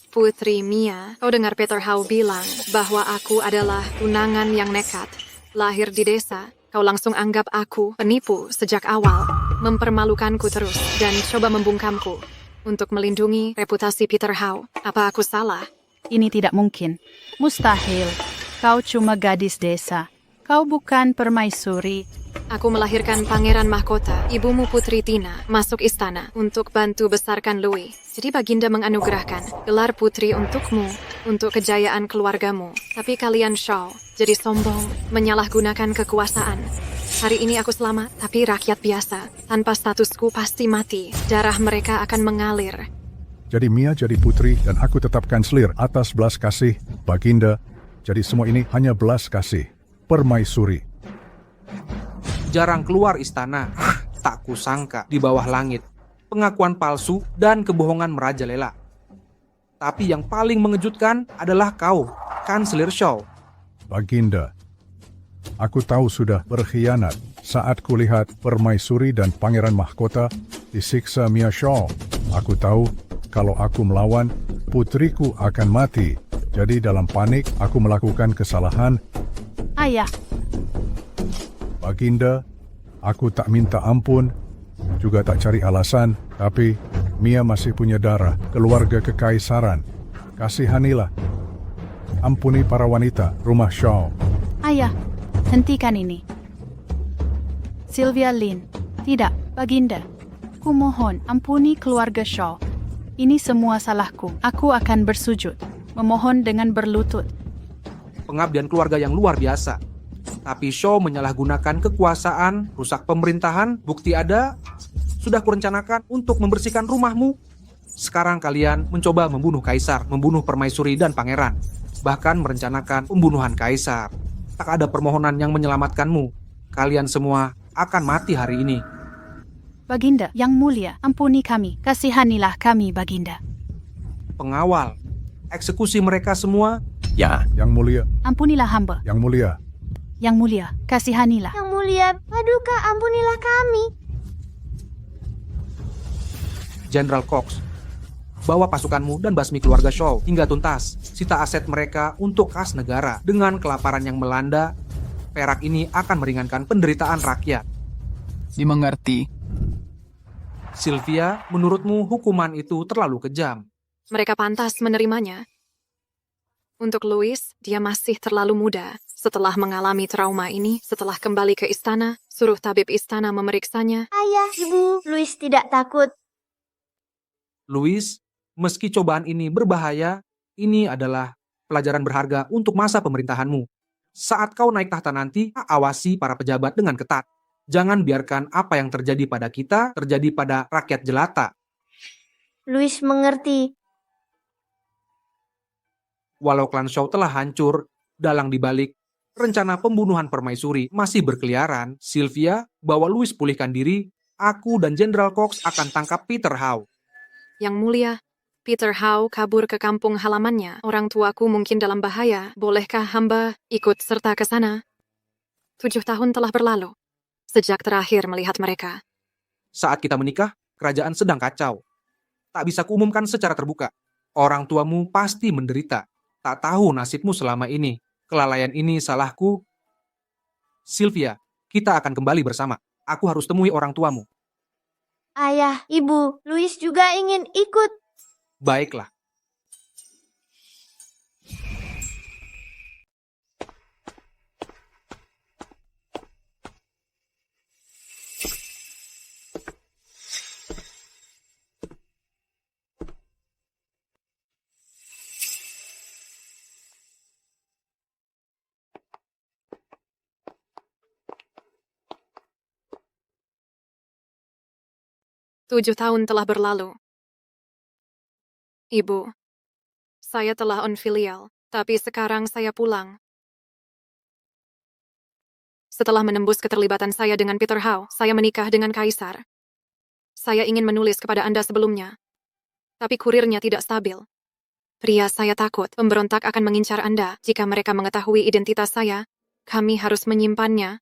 Putri Mia, kau dengar Peter Howe bilang bahwa aku adalah tunangan yang nekat. Lahir di desa, kau langsung anggap aku penipu sejak awal. Mempermalukanku terus dan coba membungkamku. Untuk melindungi reputasi Peter Howe. Apa aku salah? Ini tidak mungkin. Mustahil. Kau cuma gadis desa. Kau bukan permaisuri. Aku melahirkan pangeran mahkota, ibumu Putri Tina, masuk istana untuk bantu besarkan Louis. Jadi Baginda menganugerahkan gelar putri untukmu, untuk kejayaan keluargamu. Tapi kalian Shaw, jadi sombong, menyalahgunakan kekuasaan. Hari ini aku selamat, tapi rakyat biasa, tanpa statusku pasti mati. Darah mereka akan mengalir. Jadi Mia jadi putri dan aku tetap kanslir atas belas kasih Baginda. Jadi semua ini hanya belas kasih permaisuri. Jarang keluar istana. Tak kusangka di bawah langit. Pengakuan palsu dan kebohongan merajalela. Tapi yang paling mengejutkan adalah kau, Kansler Shaw. Baginda, aku tahu sudah berkhianat saat kulihat permaisuri dan pangeran mahkota disiksa Mia Shaw. Aku tahu kalau aku melawan, putriku akan mati. Jadi dalam panik, aku melakukan kesalahan. Ayah. Baginda, aku tak minta ampun, juga tak cari alasan, tapi Mia masih punya darah, keluarga kekaisaran. Kasihanilah. Ampuni para wanita, rumah Shaw. Ayah, hentikan ini. Sylvia Lynn, tidak, Baginda. Kumohon, ampuni keluarga Shaw. Ini semua salahku. Aku akan bersujud, memohon dengan berlutut. Pengabdian keluarga yang luar biasa. Tapi Shaw menyalahgunakan kekuasaan, rusak pemerintahan, bukti ada, sudah kurencanakan untuk membersihkan rumahmu. Sekarang kalian mencoba membunuh kaisar, membunuh permaisuri dan pangeran. Bahkan merencanakan pembunuhan kaisar. Tak ada permohonan yang menyelamatkanmu. Kalian semua akan mati hari ini. Baginda, yang mulia, ampuni kami, kasihanilah kami, Baginda. Pengawal, eksekusi mereka semua. Ya. Yang mulia. Ampunilah hamba. Yang mulia. Yang mulia, kasihanilah. Yang mulia, paduka, ampunilah kami. Jenderal Cox, bawa pasukanmu dan basmi keluarga Shaw hingga tuntas. Sita aset mereka untuk kas negara. Dengan kelaparan yang melanda, perak ini akan meringankan penderitaan rakyat. Dimengerti. Sylvia, menurutmu hukuman itu terlalu kejam? Mereka pantas menerimanya. Untuk Louis, dia masih terlalu muda. Setelah mengalami trauma ini, setelah kembali ke istana, suruh tabib istana memeriksanya. Ayah, ibu, Louis tidak takut. Louis, meski cobaan ini berbahaya, ini adalah pelajaran berharga untuk masa pemerintahanmu. Saat kau naik tahta nanti, awasi para pejabat dengan ketat. Jangan biarkan apa yang terjadi pada kita terjadi pada rakyat jelata. Louis mengerti. Walau klan Shaw telah hancur, dalang dibalik rencana pembunuhan permaisuri masih berkeliaran. Sylvia, bawa Louis pulihkan diri. Aku dan Jenderal Cox akan tangkap Peter Howe. Yang mulia, Peter Howe kabur ke kampung halamannya. Orang tuaku mungkin dalam bahaya. Bolehkah hamba ikut serta ke sana? 7 tahun telah berlalu sejak terakhir melihat mereka. Saat kita menikah, kerajaan sedang kacau. Tak bisa kuumumkan secara terbuka. Orang tuamu pasti menderita. Tak tahu nasibmu selama ini. Kelalaian ini salahku. Sylvia, kita akan kembali bersama. Aku harus temui orang tuamu. Ayah, ibu, Louis juga ingin ikut. Baiklah. 7 tahun telah berlalu. Ibu, saya telah unfilial, tapi sekarang saya pulang. Setelah menembus keterlibatan saya dengan Peter Howe, saya menikah dengan Kaisar. Saya ingin menulis kepada Anda sebelumnya, tapi kurirnya tidak stabil. Pria, saya takut pemberontak akan mengincar Anda. Jika mereka mengetahui identitas saya, kami harus menyimpannya.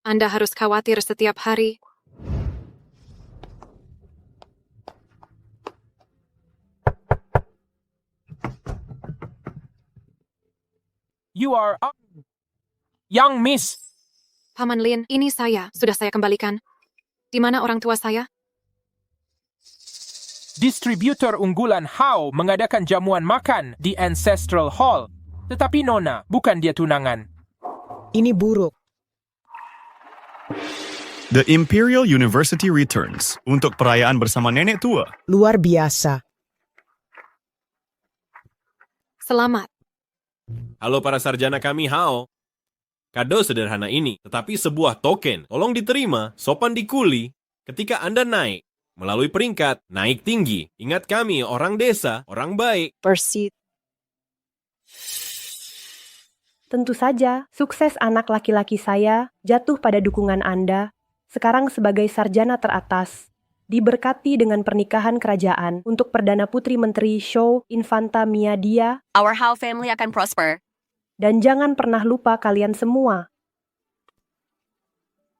Anda harus khawatir setiap hari. You are young miss. Paman Lin, ini saya. Sudah saya kembalikan. Di mana orang tua saya? Distributor unggulan Howe mengadakan jamuan makan di Ancestral Hall. Tetapi Nona, bukan dia tunangan. Ini buruk. The Imperial University returns untuk perayaan bersama nenek tua. Luar biasa. Selamat. Halo para sarjana kami, Hao. Kado sederhana ini, tetapi sebuah token. Tolong diterima, sopan dikuli. Ketika Anda naik, melalui peringkat, naik tinggi. Ingat kami, orang desa, orang baik. Tentu saja, sukses anak laki-laki saya jatuh pada dukungan Anda. Sekarang sebagai sarjana teratas, diberkati dengan pernikahan kerajaan untuk Perdana Putri Menteri Shou Infanta Mia Dia. Our Howe family akan prosper. Dan jangan pernah lupa kalian semua.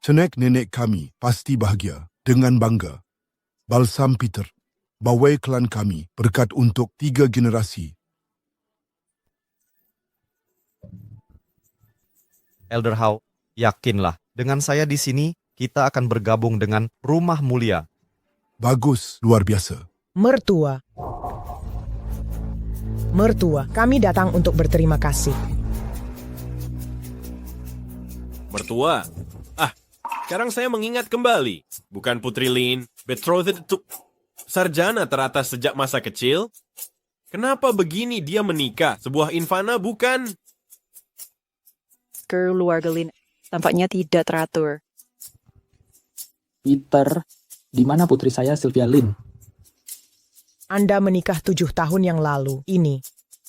Nenek kami pasti bahagia dengan bangga. Balsam Peter, bawai klan kami berkat untuk 3 generasi. Elder Howe, yakinlah, dengan saya di sini, kita akan bergabung dengan Rumah Mulia. Bagus, luar biasa. Mertua, kami datang untuk berterima kasih. Mertua. Sekarang saya mengingat kembali. Bukan Putri Lin, betrothed to sarjana teratas sejak masa kecil? Kenapa begini dia menikah? Sebuah infana bukan? Keluarga Lin tampaknya tidak teratur. Peter, di mana putri saya Sylvia Lin? Anda menikah 7 tahun yang lalu. Ini.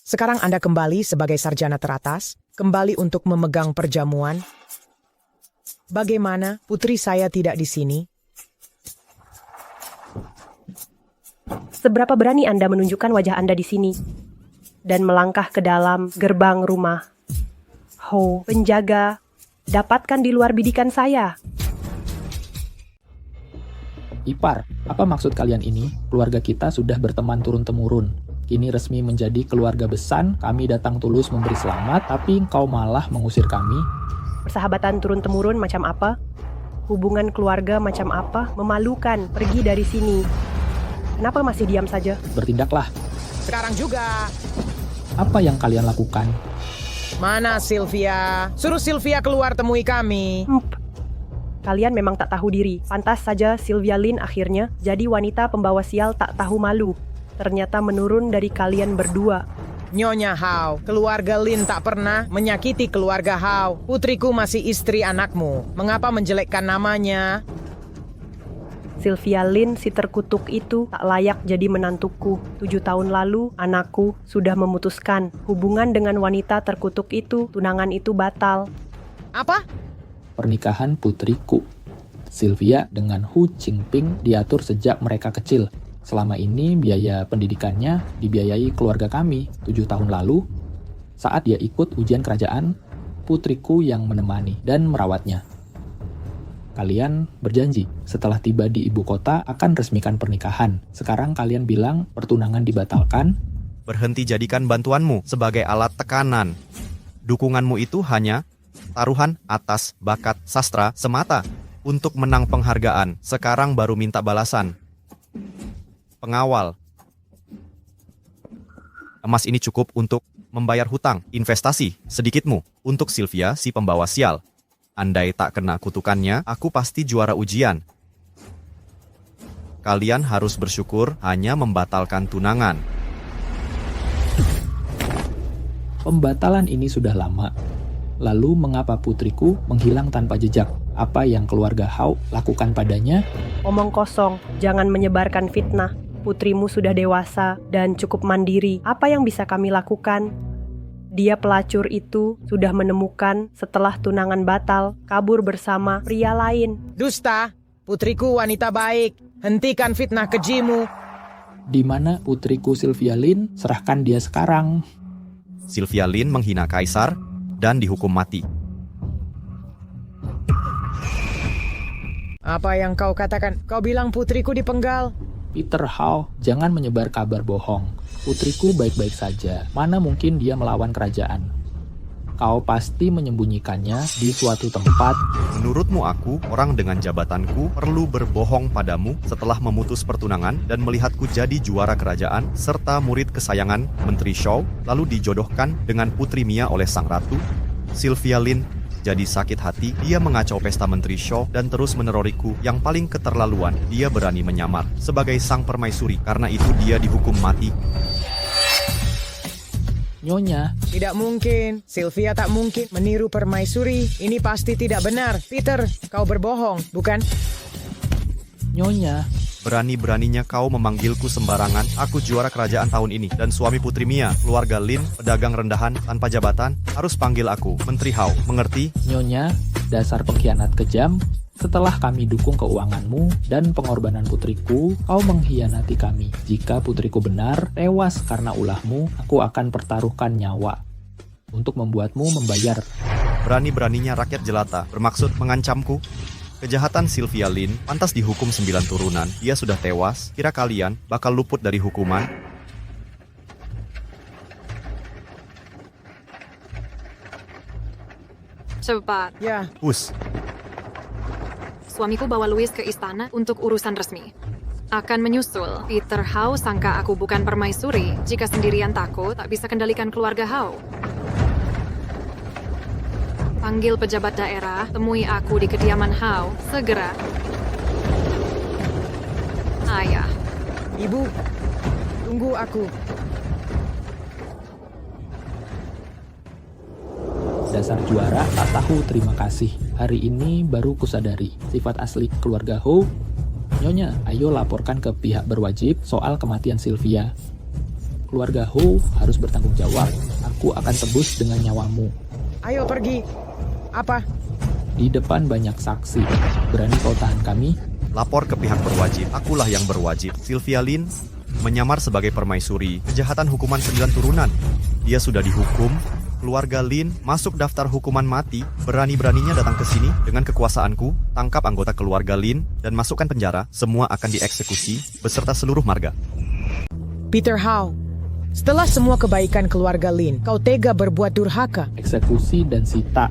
Sekarang Anda kembali sebagai sarjana teratas, kembali untuk memegang perjamuan. Bagaimana putri saya tidak di sini? Seberapa berani Anda menunjukkan wajah Anda di sini dan melangkah ke dalam gerbang rumah? Ho, penjaga, dapatkan di luar bidikan saya. Ipar, apa maksud kalian ini? Keluarga kita sudah berteman turun-temurun. Kini resmi menjadi keluarga besan, kami datang tulus memberi selamat, tapi engkau malah mengusir kami. Persahabatan turun-temurun macam apa? Hubungan keluarga macam apa? Memalukan, pergi dari sini. Kenapa masih diam saja? Bertindaklah. Sekarang juga. Apa yang kalian lakukan? Mana Sylvia? Suruh Sylvia keluar temui kami. Kalian memang tak tahu diri. Pantas saja Sylvia Lin akhirnya jadi wanita pembawa sial tak tahu malu. Ternyata menurun dari kalian berdua. Nyonya Howe, keluarga Lin tak pernah menyakiti keluarga Howe. Putriku masih istri anakmu. Mengapa menjelekkan namanya? Sylvia Lin si terkutuk itu tak layak jadi menantuku. 7 tahun lalu, anakku sudah memutuskan hubungan dengan wanita terkutuk itu. Tunangan itu batal. Apa? Pernikahan putriku. Sylvia dengan Hu Qingping diatur sejak mereka kecil. Selama ini biaya pendidikannya dibiayai keluarga kami. 7 tahun lalu, saat dia ikut ujian kerajaan, putriku yang menemani dan merawatnya. Kalian berjanji setelah tiba di ibu kota akan resmikan pernikahan. Sekarang kalian bilang pertunangan dibatalkan. Berhenti jadikan bantuanmu sebagai alat tekanan. Dukunganmu itu hanya taruhan atas bakat sastra semata untuk menang penghargaan. Sekarang baru minta balasan. Pengawal. Emas ini cukup untuk membayar hutang, investasi, sedikitmu, untuk Sylvia si pembawa sial. Andai tak kena kutukannya, aku pasti juara ujian. Kalian harus bersyukur hanya membatalkan tunangan. Pembatalan ini sudah lama. Lalu mengapa putriku menghilang tanpa jejak? apa yang keluarga Hao lakukan padanya? Omong kosong, jangan menyebarkan fitnah. Putrimu sudah dewasa dan cukup mandiri. Apa yang bisa kami lakukan? Dia pelacur itu sudah menemukan setelah tunangan batal, kabur bersama pria lain. Dusta, putriku wanita baik. Hentikan fitnah kejimu. Di mana putriku Sylvia Lin? Serahkan dia sekarang. Sylvia Lin menghina kaisar dan dihukum mati. Apa yang kau katakan? Kau bilang putriku dipenggal. Peter Hao, jangan menyebar kabar bohong. Putriku baik-baik saja. Mana mungkin dia melawan kerajaan? Kau pasti menyembunyikannya di suatu tempat. Menurutmu aku, orang dengan jabatanku, perlu berbohong padamu setelah memutus pertunangan dan melihatku jadi juara kerajaan serta murid kesayangan Menteri Shao, lalu dijodohkan dengan Putri Mia oleh sang ratu? Sylvia Lin jadi sakit hati, dia mengacau pesta Menteri Shao dan terus meneroriku. Yang paling keterlaluan, dia berani menyamar sebagai sang permaisuri, karena itu dia dihukum mati. Nyonya, tidak mungkin. Sylvia tak mungkin meniru permaisuri. Ini pasti tidak benar. Peter, kau berbohong, bukan? Nyonya, berani-beraninya kau memanggilku sembarangan. Aku juara kerajaan tahun ini dan suami Putri Mia, keluarga Lin, pedagang rendahan tanpa jabatan, harus panggil aku Menteri Hao. Mengerti? Nyonya, dasar pengkhianat kejam. Setelah kami dukung keuanganmu dan pengorbanan putriku, kau mengkhianati kami. Jika putriku benar, tewas karena ulahmu, aku akan pertaruhkan nyawa untuk membuatmu membayar. Berani-beraninya rakyat jelata bermaksud mengancamku. Kejahatan Sylvia Lin pantas dihukum 9 turunan. Dia sudah tewas. Kira kalian bakal luput dari hukuman? Cepat. Ya. Us. Suamiku bawa Louis ke istana untuk urusan resmi. Akan menyusul. Peter Hao sangka aku bukan permaisuri. Jika sendirian takut, tak bisa kendalikan keluarga Hao. Panggil pejabat daerah, temui aku di kediaman Hao, segera. Ayah. Ibu, tunggu aku. Dasar juara tak tahu terima kasih. Hari ini baru kusadari sifat asli keluarga Hao. Nyonya, ayo laporkan ke pihak berwajib soal kematian Sylvia. Keluarga Hao harus bertanggung jawab. Aku akan tebus dengan nyawamu. Ayo pergi. Apa? Di depan banyak saksi. Berani kau tahan kami? Lapor ke pihak berwajib. Akulah yang berwajib. Sylvia Lin menyamar sebagai permaisuri. Kejahatan hukuman 9 turunan. Dia sudah dihukum. Keluarga Lin masuk daftar hukuman mati. Berani-beraninya datang ke sini dengan kekuasaanku. Tangkap anggota keluarga Lin dan masukkan penjara. Semua akan dieksekusi beserta seluruh marga. Peter Hao, setelah semua kebaikan keluarga Lin, kau tega berbuat durhaka. Eksekusi dan sita.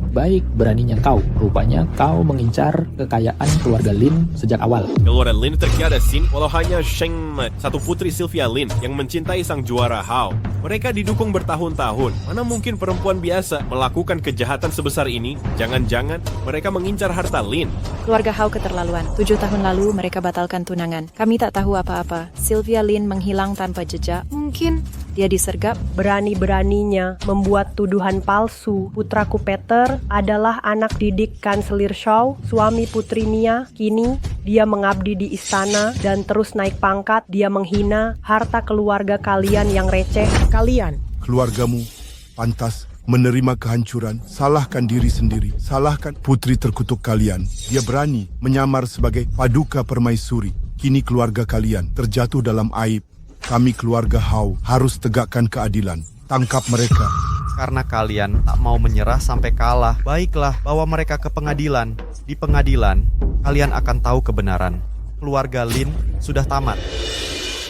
Baik, beraninya kau. Rupanya kau mengincar kekayaan keluarga Lin sejak awal. Keluarga Lin terkiada Sin, walau hanya Sheng Me, satu putri Sylvia Lin yang mencintai sang juara Hao. Mereka didukung bertahun-tahun. Mana mungkin perempuan biasa melakukan kejahatan sebesar ini? Jangan-jangan mereka mengincar harta Lin. Keluarga Hao keterlaluan. 7 tahun lalu mereka batalkan tunangan. Kami tak tahu apa-apa. Sylvia Lin menghilang tanpa jejak. Mungkin dia disergap. Berani-beraninya membuat tuduhan palsu. Putraku Peter adalah anak didik Kanselir Shao, suami Putri Mia. Kini dia mengabdi di istana dan terus naik pangkat. Dia menghina harta keluarga kalian yang receh. Kalian, keluargamu, pantas menerima kehancuran. Salahkan diri sendiri. Salahkan putri terkutuk kalian. Dia berani menyamar sebagai paduka permaisuri. Kini keluarga kalian terjatuh dalam aib. Kami keluarga Hao harus tegakkan keadilan. Tangkap mereka. Karena kalian tak mau menyerah sampai kalah, baiklah bawa mereka ke pengadilan. Di pengadilan, kalian akan tahu kebenaran. Keluarga Lin sudah tamat.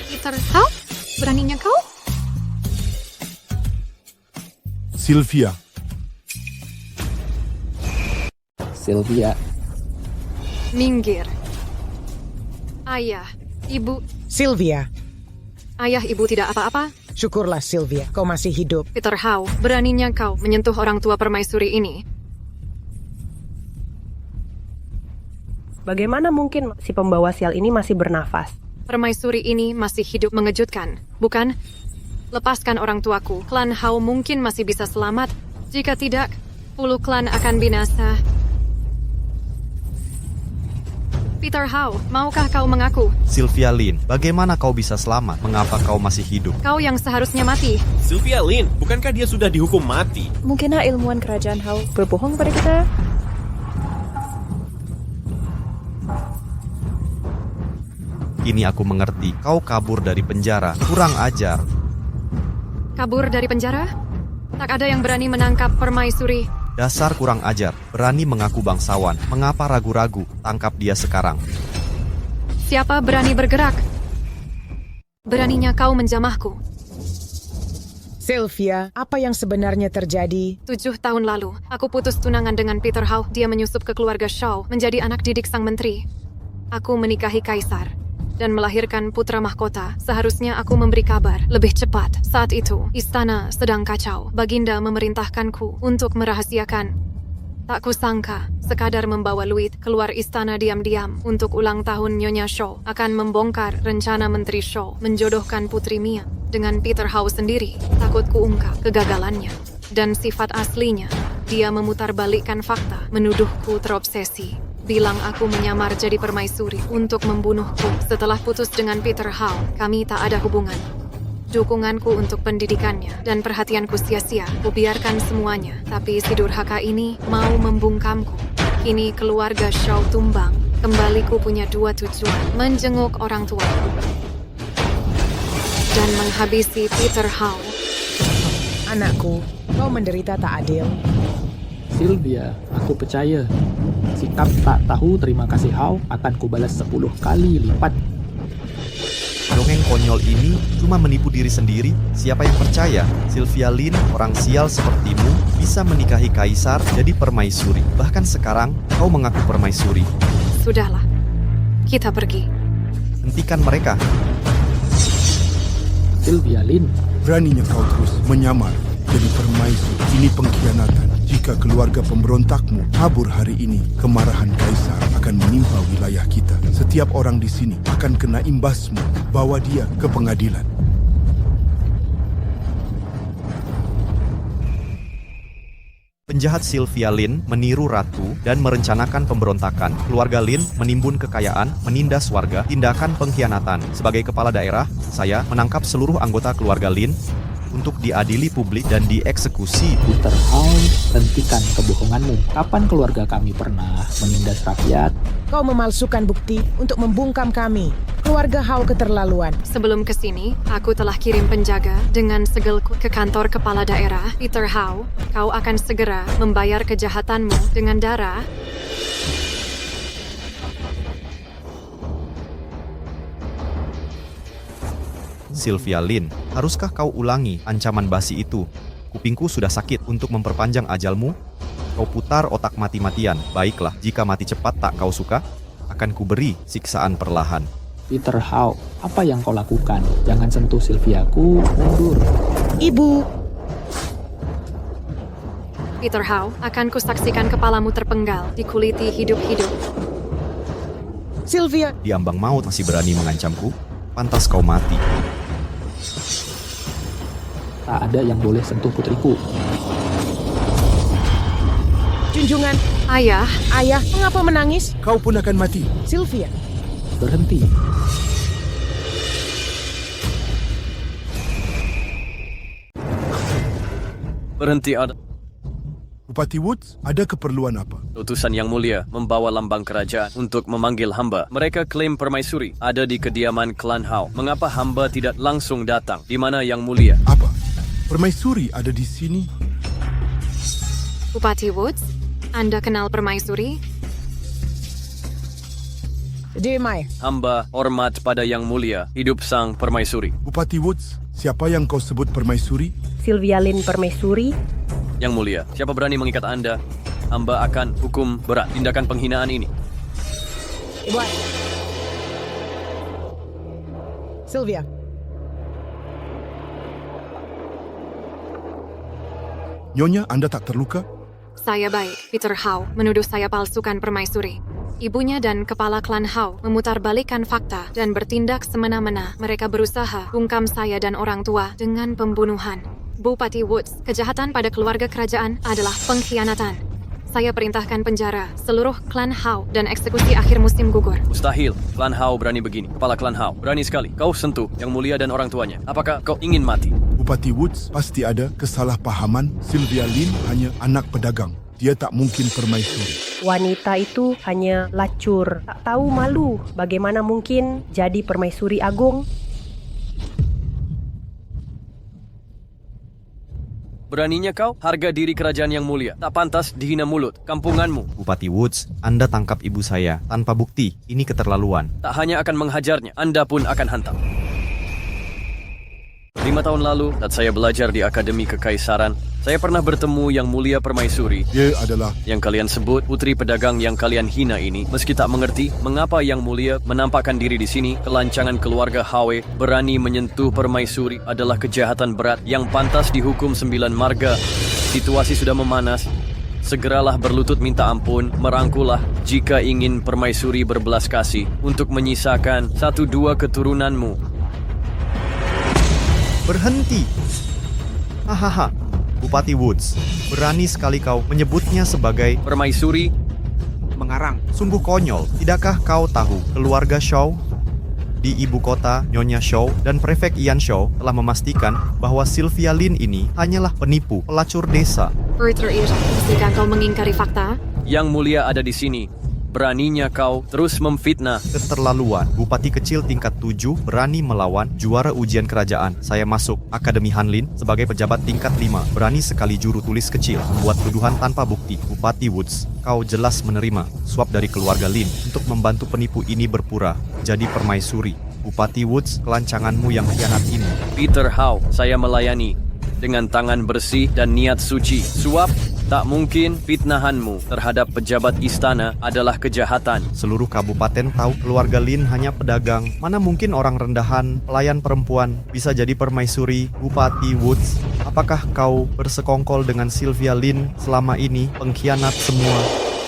Peter Hao? Beraninya kau? Sylvia. Sylvia. Minggir. Ayah, ibu. Sylvia. Ayah, ibu tidak apa-apa? Syukurlah Sylvia, kau masih hidup. Peter Hao, beraninya kau menyentuh orang tua permaisuri ini? Bagaimana mungkin si pembawa sial ini masih bernafas? Permaisuri ini masih hidup mengejutkan, bukan? Lepaskan orang tuaku, klan Hao mungkin masih bisa selamat. Jika tidak, 10 klan akan binasa. Peter Howe, maukah kau mengaku? Sylvia Lin, bagaimana kau bisa selamat? Mengapa kau masih hidup? Kau yang seharusnya mati. Sylvia Lin, bukankah dia sudah dihukum mati? Mungkinkah ilmuwan kerajaan Howe berbohong pada kita? Kini aku mengerti, kau kabur dari penjara. Kurang ajar. Kabur dari penjara? Tak ada yang berani menangkap permaisuri. Dasar kurang ajar, berani mengaku bangsawan. Mengapa ragu-ragu? Tangkap dia sekarang. Siapa berani bergerak? Beraninya kau menjamahku. Sylvia, apa yang sebenarnya terjadi? 7 tahun lalu, aku putus tunangan dengan Peter Howe. Dia menyusup ke keluarga Shaw, menjadi anak didik sang menteri. Aku menikahi kaisar dan melahirkan putra mahkota. Seharusnya aku memberi kabar lebih cepat. Saat itu, istana sedang kacau. Baginda memerintahkanku untuk merahasiakan. Tak kusangka, sekadar membawa Louis keluar istana diam-diam untuk ulang tahun Nyonya Shaw akan membongkar rencana Menteri Shaw menjodohkan Putri Mia dengan Peter Howe sendiri. Takut kuungkap kegagalannya dan sifat aslinya. Dia memutarbalikkan fakta, menuduhku terobsesi. Bilang aku menyamar jadi permaisuri untuk membunuhku. Setelah putus dengan Peter Howe, kami tak ada hubungan. Dukunganku untuk pendidikannya dan perhatianku sia-sia. Kubiarkan semuanya, tapi si durhaka ini mau membungkamku. Kini keluarga Shaw tumbang. Kembali ku punya 2 tujuan, menjenguk orang tua dan menghabisi Peter Howe. Anakku, kau menderita tak adil. Sylvia, aku percaya. Sikap tak tahu terima kasih Howe akan kubalas 10 kali lipat. Dongeng konyol ini cuma menipu diri sendiri. Siapa yang percaya? Sylvia Lin, orang sial sepertimu, bisa menikahi kaisar jadi permaisuri. Bahkan sekarang, kau mengaku permaisuri. Sudahlah, kita pergi. Hentikan mereka. Sylvia Lin, Beraninya kau terus menyamar jadi permaisuri. Ini pengkhianatan. Jika keluarga pemberontakmu kabur hari ini, kemarahan kaisar akan menimpa wilayah kita. Setiap orang di sini akan kena imbasmu. Bawa dia ke pengadilan. Penjahat Sylvia Lin meniru ratu dan merencanakan pemberontakan. Keluarga Lin menimbun kekayaan, menindas warga, tindakan pengkhianatan. Sebagai kepala daerah, saya menangkap seluruh anggota keluarga Lin untuk diadili publik dan dieksekusi. Peter Howe, hentikan kebohonganmu. Kapan keluarga kami pernah menindas rakyat? Kau memalsukan bukti untuk membungkam kami. Keluarga Howe keterlaluan. Sebelum kesini, aku telah kirim penjaga dengan segelku ke kantor kepala daerah. Peter Howe, kau akan segera membayar kejahatanmu dengan darah. Sylvia Lin, haruskah kau ulangi ancaman basi itu? Kupingku sudah sakit untuk memperpanjang ajalmu. Kau putar otak mati-matian. Baiklah, jika mati cepat tak kau suka, akan kuberi siksaan perlahan. Peter Howe, apa yang kau lakukan? Jangan sentuh Sylviaku, mundur. Ibu. Peter Howe, akan kusaksikan kepalamu terpenggal, dikuliti hidup-hidup. Sylvia. Di ambang maut masih berani mengancamku? Pantas kau mati. Tak ada yang boleh sentuh putriku. Junjungan. Ayah. Ayah, mengapa menangis? Kau pun akan mati. Sylvia. Berhenti. Berhenti ada. Bupati Woods, ada keperluan apa? Utusan yang mulia membawa lambang kerajaan untuk memanggil hamba. Mereka klaim permaisuri ada di kediaman klan Howe. Mengapa hamba tidak langsung datang? Di mana yang mulia? Apa? Permaisuri ada di sini? Bupati Woods, Anda kenal permaisuri? Demai. Hamba hormat pada yang mulia. Hidup sang permaisuri. Bupati Woods, siapa yang kau sebut permaisuri? Sylvia Lin permaisuri. Yang mulia, siapa berani mengikat Anda? Hamba akan hukum berat tindakan penghinaan ini. Ibu. Sylvia. Nyonya, Anda tak terluka? Saya baik. Peter Howe menuduh saya palsukan permaisuri. Ibunya dan kepala klan Howe memutarbalikkan fakta dan bertindak semena-mena. Mereka berusaha bungkam saya dan orang tua dengan pembunuhan. Bupati Woods, kejahatan pada keluarga kerajaan adalah pengkhianatan. Saya perintahkan penjara seluruh klan Hao dan eksekusi akhir musim gugur. Mustahil, klan Hao berani begini. Kepala klan Hao, berani sekali. Kau sentuh Yang Mulia dan orang tuanya. Apakah kau ingin mati? Bupati Woods, pasti ada kesalahpahaman. Sylvia Lin hanya anak pedagang. Dia tak mungkin permaisuri. Wanita itu hanya lacur, tak tahu malu. Bagaimana mungkin jadi permaisuri agung? Beraninya kau harga diri kerajaan Yang Mulia. Tak pantas dihina mulut kampunganmu. Bupati Woods, Anda tangkap ibu saya tanpa bukti. Ini keterlaluan. Tak hanya akan menghajarnya, Anda pun akan hantam. 5 tahun lalu, saat saya belajar di Akademi Kekaisaran, saya pernah bertemu Yang Mulia Permaisuri. Dia adalah yang kalian sebut putri pedagang yang kalian hina ini. Meski tak mengerti mengapa Yang Mulia menampakkan diri di sini, kelancangan keluarga Hawe berani menyentuh permaisuri adalah kejahatan berat yang pantas dihukum 9 marga. Situasi sudah memanas. Segeralah berlutut minta ampun, merangkullah jika ingin permaisuri berbelas kasih untuk menyisakan 1-2 keturunanmu. Berhenti. Hahaha. Bupati Woods, berani sekali kau menyebutnya sebagai permaisuri. Mengarang. Sungguh konyol. Tidakkah kau tahu keluarga Shaw di ibu kota, Nyonya Shaw dan Prefek Ian Shaw telah memastikan bahwa Sylvia Lin ini hanyalah penipu, pelacur desa. Berteriak, jika kau mengingkari fakta, Yang Mulia ada di sini. Beraninya kau terus memfitnah. Keterlaluan. Bupati kecil tingkat 7 berani melawan juara ujian kerajaan. Saya masuk Akademi Hanlin sebagai pejabat tingkat 5. Berani sekali juru tulis kecil membuat tuduhan tanpa bukti. Bupati Woods, kau jelas menerima suap dari keluarga Lin untuk membantu penipu ini berpura jadi permaisuri. Bupati Woods, kelancanganmu yang khianat ini. Peter Hao, saya melayani dengan tangan bersih dan niat suci. Suap tak mungkin. Fitnahanmu terhadap pejabat istana adalah kejahatan. Seluruh kabupaten tahu keluarga Lin hanya pedagang. Mana mungkin orang rendahan, pelayan perempuan bisa jadi permaisuri. Bupati Woods, apakah kau bersekongkol dengan Sylvia Lin selama ini? Pengkhianat semua.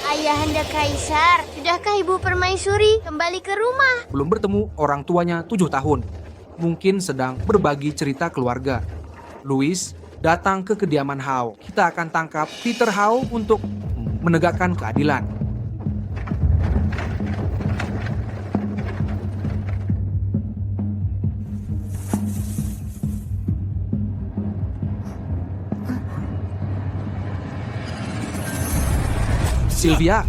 Ayahanda Kaisar, sudahkah ibu permaisuri kembali ke rumah? Belum bertemu orang tuanya 7 tahun. Mungkin sedang berbagi cerita keluarga. Louis datang ke kediaman Hao. Kita akan tangkap Peter Hao untuk menegakkan keadilan. Sylvia.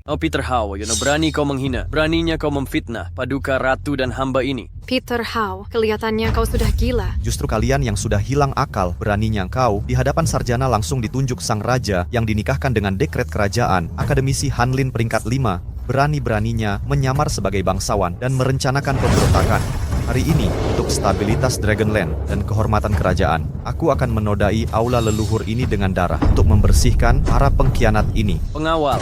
Oh Peter Hao, berani kau menghina. Beraninya kau memfitnah paduka ratu dan hamba ini. Peter Hao, kelihatannya kau sudah gila. Justru kalian yang sudah hilang akal. Beraninya kau di hadapan sarjana langsung ditunjuk sang raja yang dinikahkan dengan dekret kerajaan. Akademisi Hanlin peringkat 5 berani-beraninya menyamar sebagai bangsawan dan merencanakan pemberontakan. Hari ini, untuk stabilitas Dragonland dan kehormatan kerajaan, aku akan menodai aula leluhur ini dengan darah untuk membersihkan para pengkhianat ini. Pengawal.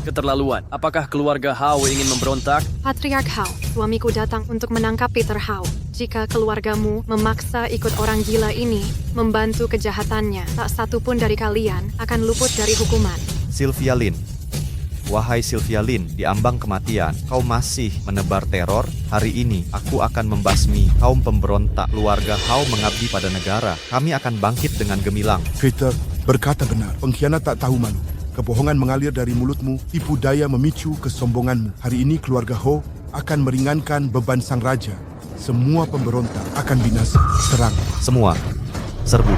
Keterlaluan. Apakah keluarga Hao ingin memberontak? Patriark Hao, suamiku datang untuk menangkap Peter Hao. Jika keluargamu memaksa ikut orang gila ini membantu kejahatannya, tak satu pun dari kalian akan luput dari hukuman. Sylvia Lin. Wahai Sylvia Lin, di ambang kematian, kau masih menebar teror? Hari ini, aku akan membasmi kaum pemberontak. Keluarga Hao mengabdi pada negara. Kami akan bangkit dengan gemilang. Peter berkata benar. Pengkhianat tak tahu malu. Kebohongan mengalir dari mulutmu, tipu daya memicu kesombonganmu. Hari ini keluarga Ho akan meringankan beban sang raja. Semua pemberontak akan binasa. Serang. Semua. Serbu.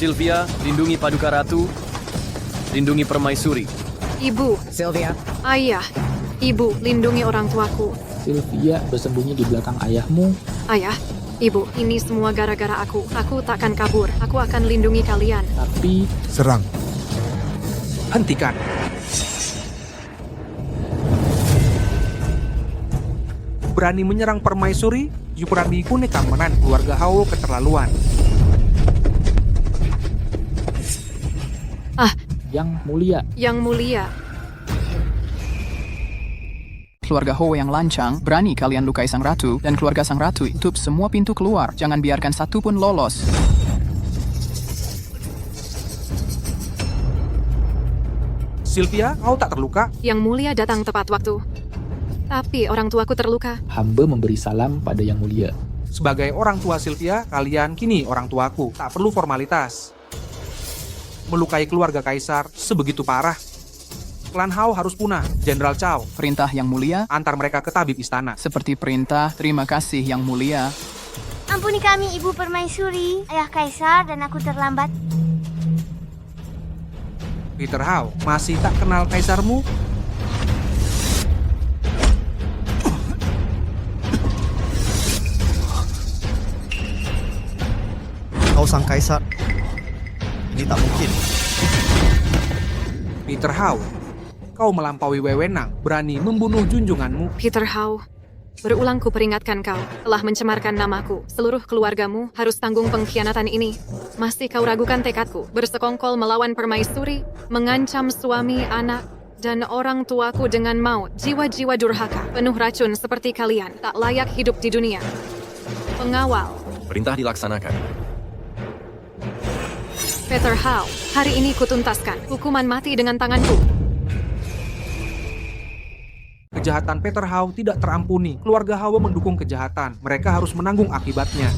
Sylvia, lindungi paduka ratu. Lindungi permaisuri. Ibu. Sylvia. Ayah. Ibu, lindungi orang tuaku. Sylvia bersembunyi di belakang ayahmu. Ayah. Ibu, ini semua gara-gara aku. Aku takkan kabur. Aku akan lindungi kalian. Tapi... Serang. Hentikan. Berani menyerang permaisuri, berani pune keamanan keluarga Hao keterlaluan. Yang Mulia. Yang Mulia. Keluarga Ho yang lancang, berani kalian lukai sang ratu, dan keluarga sang ratu tutup semua pintu keluar. Jangan biarkan satu pun lolos. Sylvia, kau tak terluka? Yang Mulia datang tepat waktu. Tapi orang tuaku terluka. Hamba memberi salam pada Yang Mulia. Sebagai orang tua Sylvia, kalian kini orang tuaku. Tak perlu formalitas. Melukai keluarga kaisar sebegitu parah. Klan Hao harus punah. Jenderal Chow, Perintah yang mulia, antar mereka ke tabib istana. seperti perintah, terima kasih yang mulia. Ampuni kami, Ibu Permaisuri, Ayah Kaisar, dan aku terlambat. Peter Hao, masih tak kenal kaisarmu? Kau sang kaisar. Ini tak mungkin. Peter Hao, kau melampaui wewenang, berani membunuh junjunganmu. Peter Hao, berulang ku peringatkan kau, telah mencemarkan namaku. Seluruh keluargamu harus tanggung pengkhianatan ini. Masih kau ragukan tekadku, bersekongkol melawan permaisuri, mengancam suami, anak, dan orang tuaku dengan maut. Jiwa-jiwa durhaka, penuh racun seperti kalian, tak layak hidup di dunia. Pengawal, Perintah dilaksanakan. Peter Hao, hari ini kutuntaskan hukuman mati dengan tanganku. Kejahatan Peter Hao tidak terampuni. Keluarga Hao mendukung kejahatan. Mereka harus menanggung akibatnya.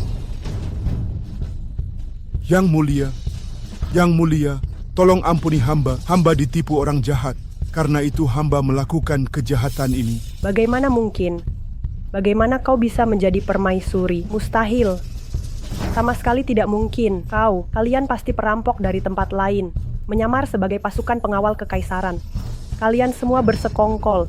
Yang mulia, tolong ampuni hamba. Hamba ditipu orang jahat. Karena itu hamba melakukan kejahatan ini. Bagaimana mungkin? Bagaimana kau bisa menjadi permaisuri? Mustahil. Sama sekali tidak mungkin. Kalian pasti perampok dari tempat lain, menyamar sebagai pasukan pengawal kekaisaran. Kalian semua bersekongkol.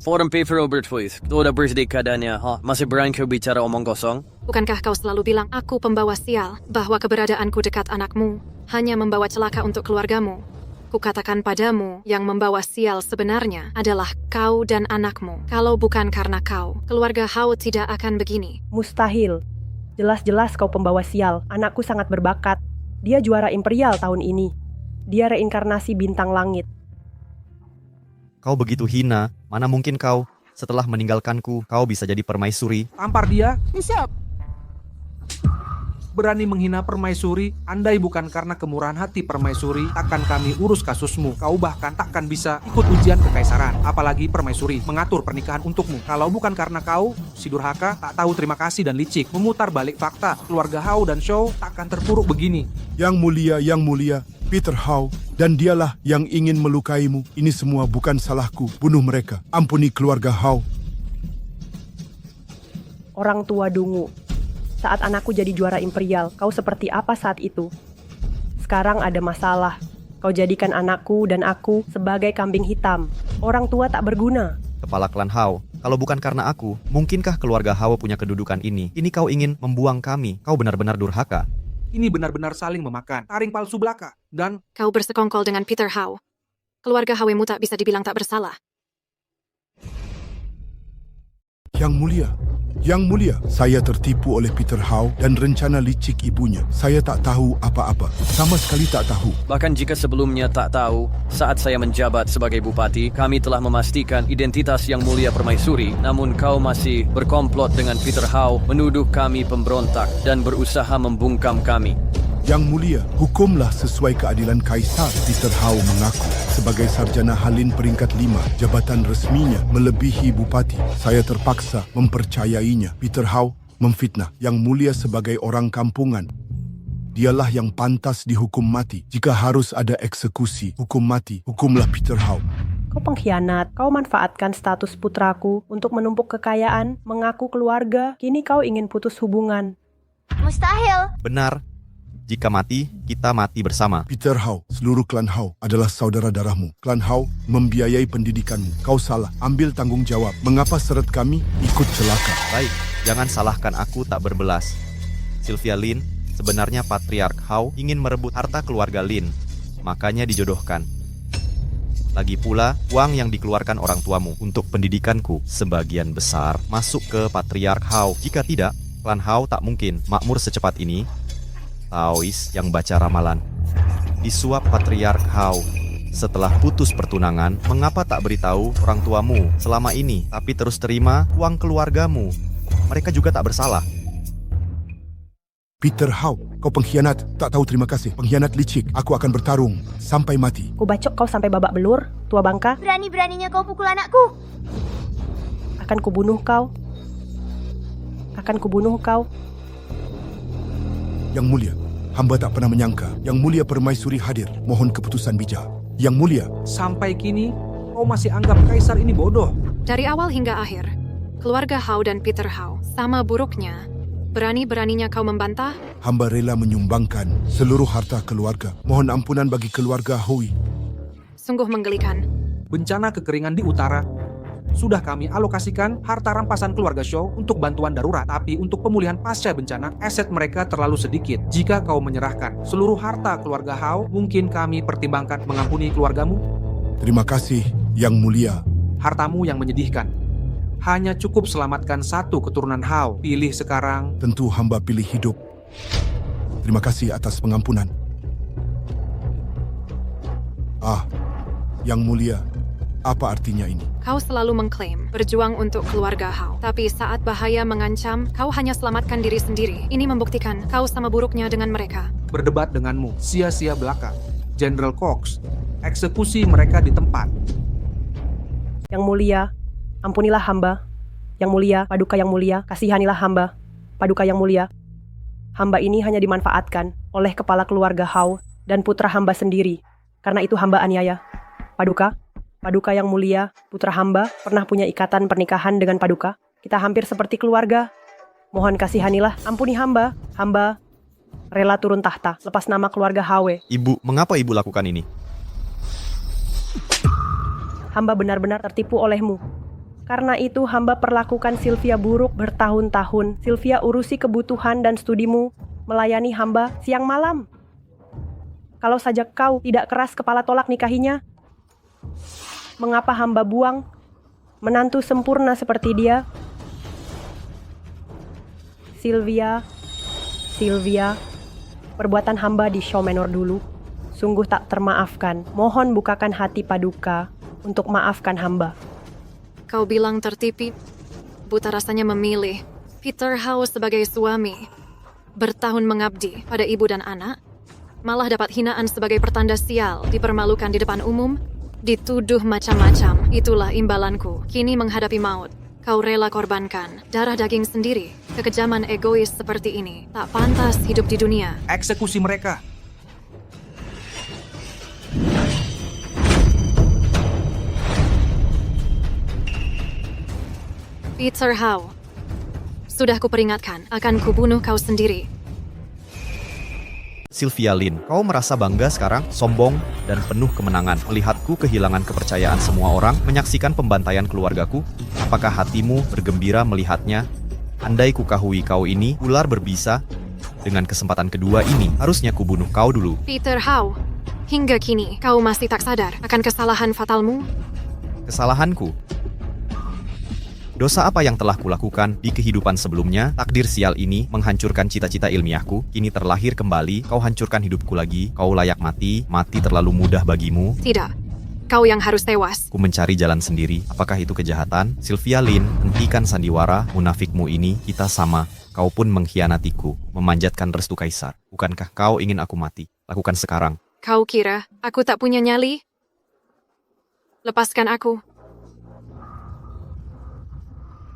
Forum paper Robert Voice. Udah birthday keadaannya, ha? Masih berani kau bicara omong kosong? Bukankah kau selalu bilang, aku pembawa sial, bahwa keberadaanku dekat anakmu hanya membawa celaka untuk keluargamu? Kukatakan padamu, yang membawa sial sebenarnya adalah kau dan anakmu. Kalau bukan karena kau, keluarga Hao tidak akan begini. Mustahil. Jelas-jelas kau pembawa sial. Anakku sangat berbakat. Dia juara imperial tahun ini. Dia reinkarnasi bintang langit. Kau begitu hina, mana mungkin kau, setelah meninggalkanku, kau bisa jadi permaisuri? Tampar dia. Siap. Berani menghina permaisuri, andai bukan karena kemurahan hati permaisuri, takkan kami urus kasusmu. Kau bahkan takkan bisa ikut ujian kekaisaran. Apalagi permaisuri mengatur pernikahan untukmu. Kalau bukan karena kau, si durhaka tak tahu terima kasih dan licik. Memutar balik fakta, keluarga Hao dan Shou takkan terpuruk begini. Yang mulia, Peter Hao, dan dialah yang ingin melukaimu. Ini semua bukan salahku. Bunuh mereka. Ampuni keluarga Hao. Orang tua dungu. Saat anakku jadi juara imperial, kau seperti apa saat itu? Sekarang ada masalah. Kau jadikan anakku dan aku sebagai kambing hitam. Orang tua tak berguna. Kepala klan Hao, kalau bukan karena aku, mungkinkah keluarga Hao punya kedudukan ini? Ini kau ingin membuang kami. Kau benar-benar durhaka. Ini benar-benar saling memakan. Taring palsu belaka. Dan kau bersekongkol dengan Peter Hao. Keluarga Hawemu tak bisa dibilang tak bersalah. Yang mulia, saya tertipu oleh Peter Hao dan rencana licik ibunya. Saya tak tahu apa-apa, sama sekali tak tahu. Bahkan jika sebelumnya tak tahu, saat saya menjabat sebagai bupati, kami telah memastikan identitas yang mulia permaisuri. Namun kau masih berkomplot dengan Peter Hao, menuduh kami pemberontak dan berusaha membungkam kami. Yang mulia, hukumlah sesuai keadilan kaisar. Peter Hao mengaku sebagai sarjana Halin peringkat 5, jabatan resminya melebihi bupati. Saya terpaksa mempercayainya. Peter Hao memfitnah Yang mulia sebagai orang kampungan. Dialah yang pantas dihukum mati. Jika harus ada eksekusi, hukum mati, hukumlah Peter Hao. Kau pengkhianat. Kau manfaatkan status putraku untuk menumpuk kekayaan, mengaku keluarga. Kini kau ingin putus hubungan. Mustahil. Benar. Jika mati, kita mati bersama. Peter Hao, seluruh klan Hao adalah saudara darahmu. Klan Hao membiayai pendidikanmu. Kau salah, ambil tanggung jawab. Mengapa seret kami ikut celaka? Baik, jangan salahkan aku tak berbelas. Sylvia Lin, sebenarnya Patriark Hao ingin merebut harta keluarga Lin. Makanya dijodohkan. Lagi pula, uang yang dikeluarkan orang tuamu untuk pendidikanku sebagian besar masuk ke Patriark Hao. Jika tidak, klan Hao tak mungkin makmur secepat ini. Taois yang baca ramalan. Disuap Patriark Hao. Setelah putus pertunangan, mengapa tak beritahu orang tuamu selama ini, tapi terus terima uang keluargamu? Mereka juga tak bersalah. Peter Hao, kau pengkhianat, tak tahu terima kasih. Pengkhianat licik, aku akan bertarung sampai mati. Ku bacok kau sampai babak belur, tua bangka. Berani-beraninya kau pukul anakku. Akan kubunuh kau. akan kubunuh kau. Yang Mulia, hamba tak pernah menyangka Yang Mulia Permaisuri hadir. Mohon keputusan bijak. Yang Mulia, Sampai kini, kau masih anggap kaisar ini bodoh. Dari awal hingga akhir, keluarga Hao dan Peter Hao sama buruknya. Berani-beraninya kau membantah? hamba rela menyumbangkan seluruh harta keluarga. Mohon ampunan bagi keluarga Hui. Sungguh menggelikan. Bencana kekeringan di utara. Sudah kami alokasikan harta rampasan keluarga Shaw untuk bantuan darurat. Tapi untuk pemulihan pasca bencana, aset mereka terlalu sedikit. Jika kau menyerahkan seluruh harta keluarga Hao, mungkin kami pertimbangkan mengampuni keluargamu. Terima kasih, Yang Mulia. Hartamu yang menyedihkan. Hanya cukup selamatkan satu keturunan Hao. Pilih sekarang. Tentu hamba pilih hidup. Terima kasih atas pengampunan. Yang Mulia, apa artinya ini? Kau selalu mengklaim berjuang untuk keluarga Hao. Tapi saat bahaya mengancam, kau hanya selamatkan diri sendiri. Ini membuktikan kau sama buruknya dengan mereka. Berdebat denganmu, sia-sia belaka. General Cox, eksekusi mereka di tempat. Yang Mulia, ampunilah hamba. Yang Mulia, Paduka Yang Mulia, kasihanilah hamba. Paduka Yang Mulia, hamba ini hanya dimanfaatkan oleh kepala keluarga Hao dan putra hamba sendiri. Karena itu hamba aniaya. Paduka Yang Mulia, putra hamba pernah punya ikatan pernikahan dengan Paduka. Kita hampir seperti keluarga. Mohon kasihanilah, ampuni hamba. Hamba rela turun tahta lepas nama keluarga Hawe. Ibu, mengapa ibu lakukan ini? Hamba benar-benar tertipu olehmu. Karena itu hamba perlakukan Sylvia buruk bertahun-tahun. Sylvia urusi kebutuhan dan studimu, melayani hamba siang malam. Kalau saja kau tidak keras kepala tolak nikahinya, mengapa hamba buang menantu sempurna seperti dia? Sylvia, perbuatan hamba di Shaw Manor dulu sungguh tak termaafkan. Mohon bukakan hati Paduka untuk maafkan hamba. Kau bilang tertipu, buta rasanya memilih Peter Hao sebagai suami. Bertahun mengabdi pada ibu dan anak, malah dapat hinaan sebagai pertanda sial, dipermalukan di depan umum, dituduh macam-macam. Itulah imbalanku. Kini menghadapi maut, kau rela korbankan darah daging sendiri. Kekejaman egois seperti ini tak pantas hidup di dunia. Eksekusi mereka. Peter Hao, sudah kuperingatkan, akan kubunuh kau sendiri. Sylvia Lin, kau merasa bangga sekarang, sombong, dan penuh kemenangan. Melihatku kehilangan kepercayaan semua orang, menyaksikan pembantaian keluargaku. Apakah hatimu bergembira melihatnya? Andai kukahui kau ini, ular berbisa. Dengan kesempatan kedua ini, harusnya kubunuh kau dulu. Peter Hao, hingga kini kau masih tak sadar akan kesalahan fatalmu? Kesalahanku? Dosa apa yang telah kulakukan di kehidupan sebelumnya? Takdir sial ini menghancurkan cita-cita ilmiahku. Kini terlahir kembali, kau hancurkan hidupku lagi. Kau layak mati, mati terlalu mudah bagimu. Tidak, kau yang harus tewas. Ku mencari jalan sendiri. Apakah itu kejahatan? Sylvia Lin, hentikan sandiwara munafikmu ini. Kita sama. Kau pun mengkhianatiku, memanjatkan restu kaisar. Bukankah kau ingin aku mati? Lakukan sekarang. Kau kira aku tak punya nyali? Lepaskan aku.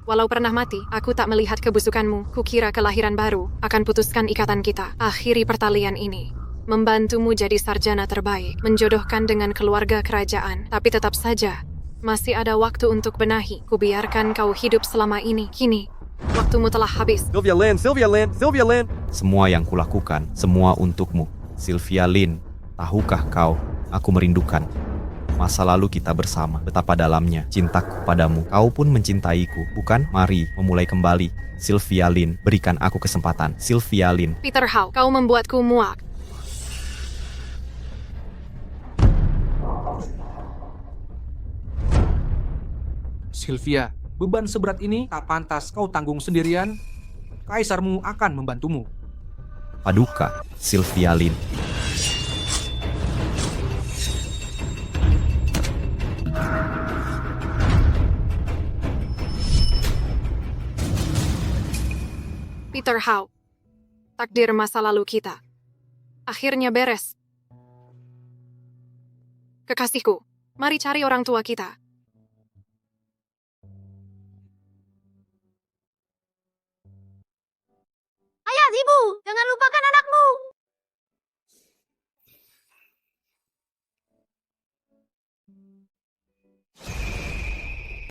Walau pernah mati, aku tak melihat kebusukanmu. Kukira kelahiran baru akan putuskan ikatan kita. Akhiri pertalian ini. Membantumu jadi sarjana terbaik. Menjodohkan dengan keluarga kerajaan. Tapi tetap saja, masih ada waktu untuk benahi. Kubiarkan kau hidup selama ini. Kini, waktumu telah habis. Sylvia Lin. Semua yang kulakukan, semua untukmu. Sylvia Lin, tahukah kau, aku merindukan masa lalu kita bersama, betapa dalamnya cintaku padamu. Kau pun mencintaiku, bukan? Mari memulai kembali. Sylvia Lin, berikan aku kesempatan. Sylvia Lin. Peter Hao, kau membuatku muak. Sylvia, beban seberat ini tak pantas kau tanggung sendirian. Kaisarmu akan membantumu. Paduka, Sylvia Lin. Peter Hao, takdir masa lalu kita akhirnya beres. Kekasihku, mari cari orang tua kita. Ibu, jangan lupakan anakmu.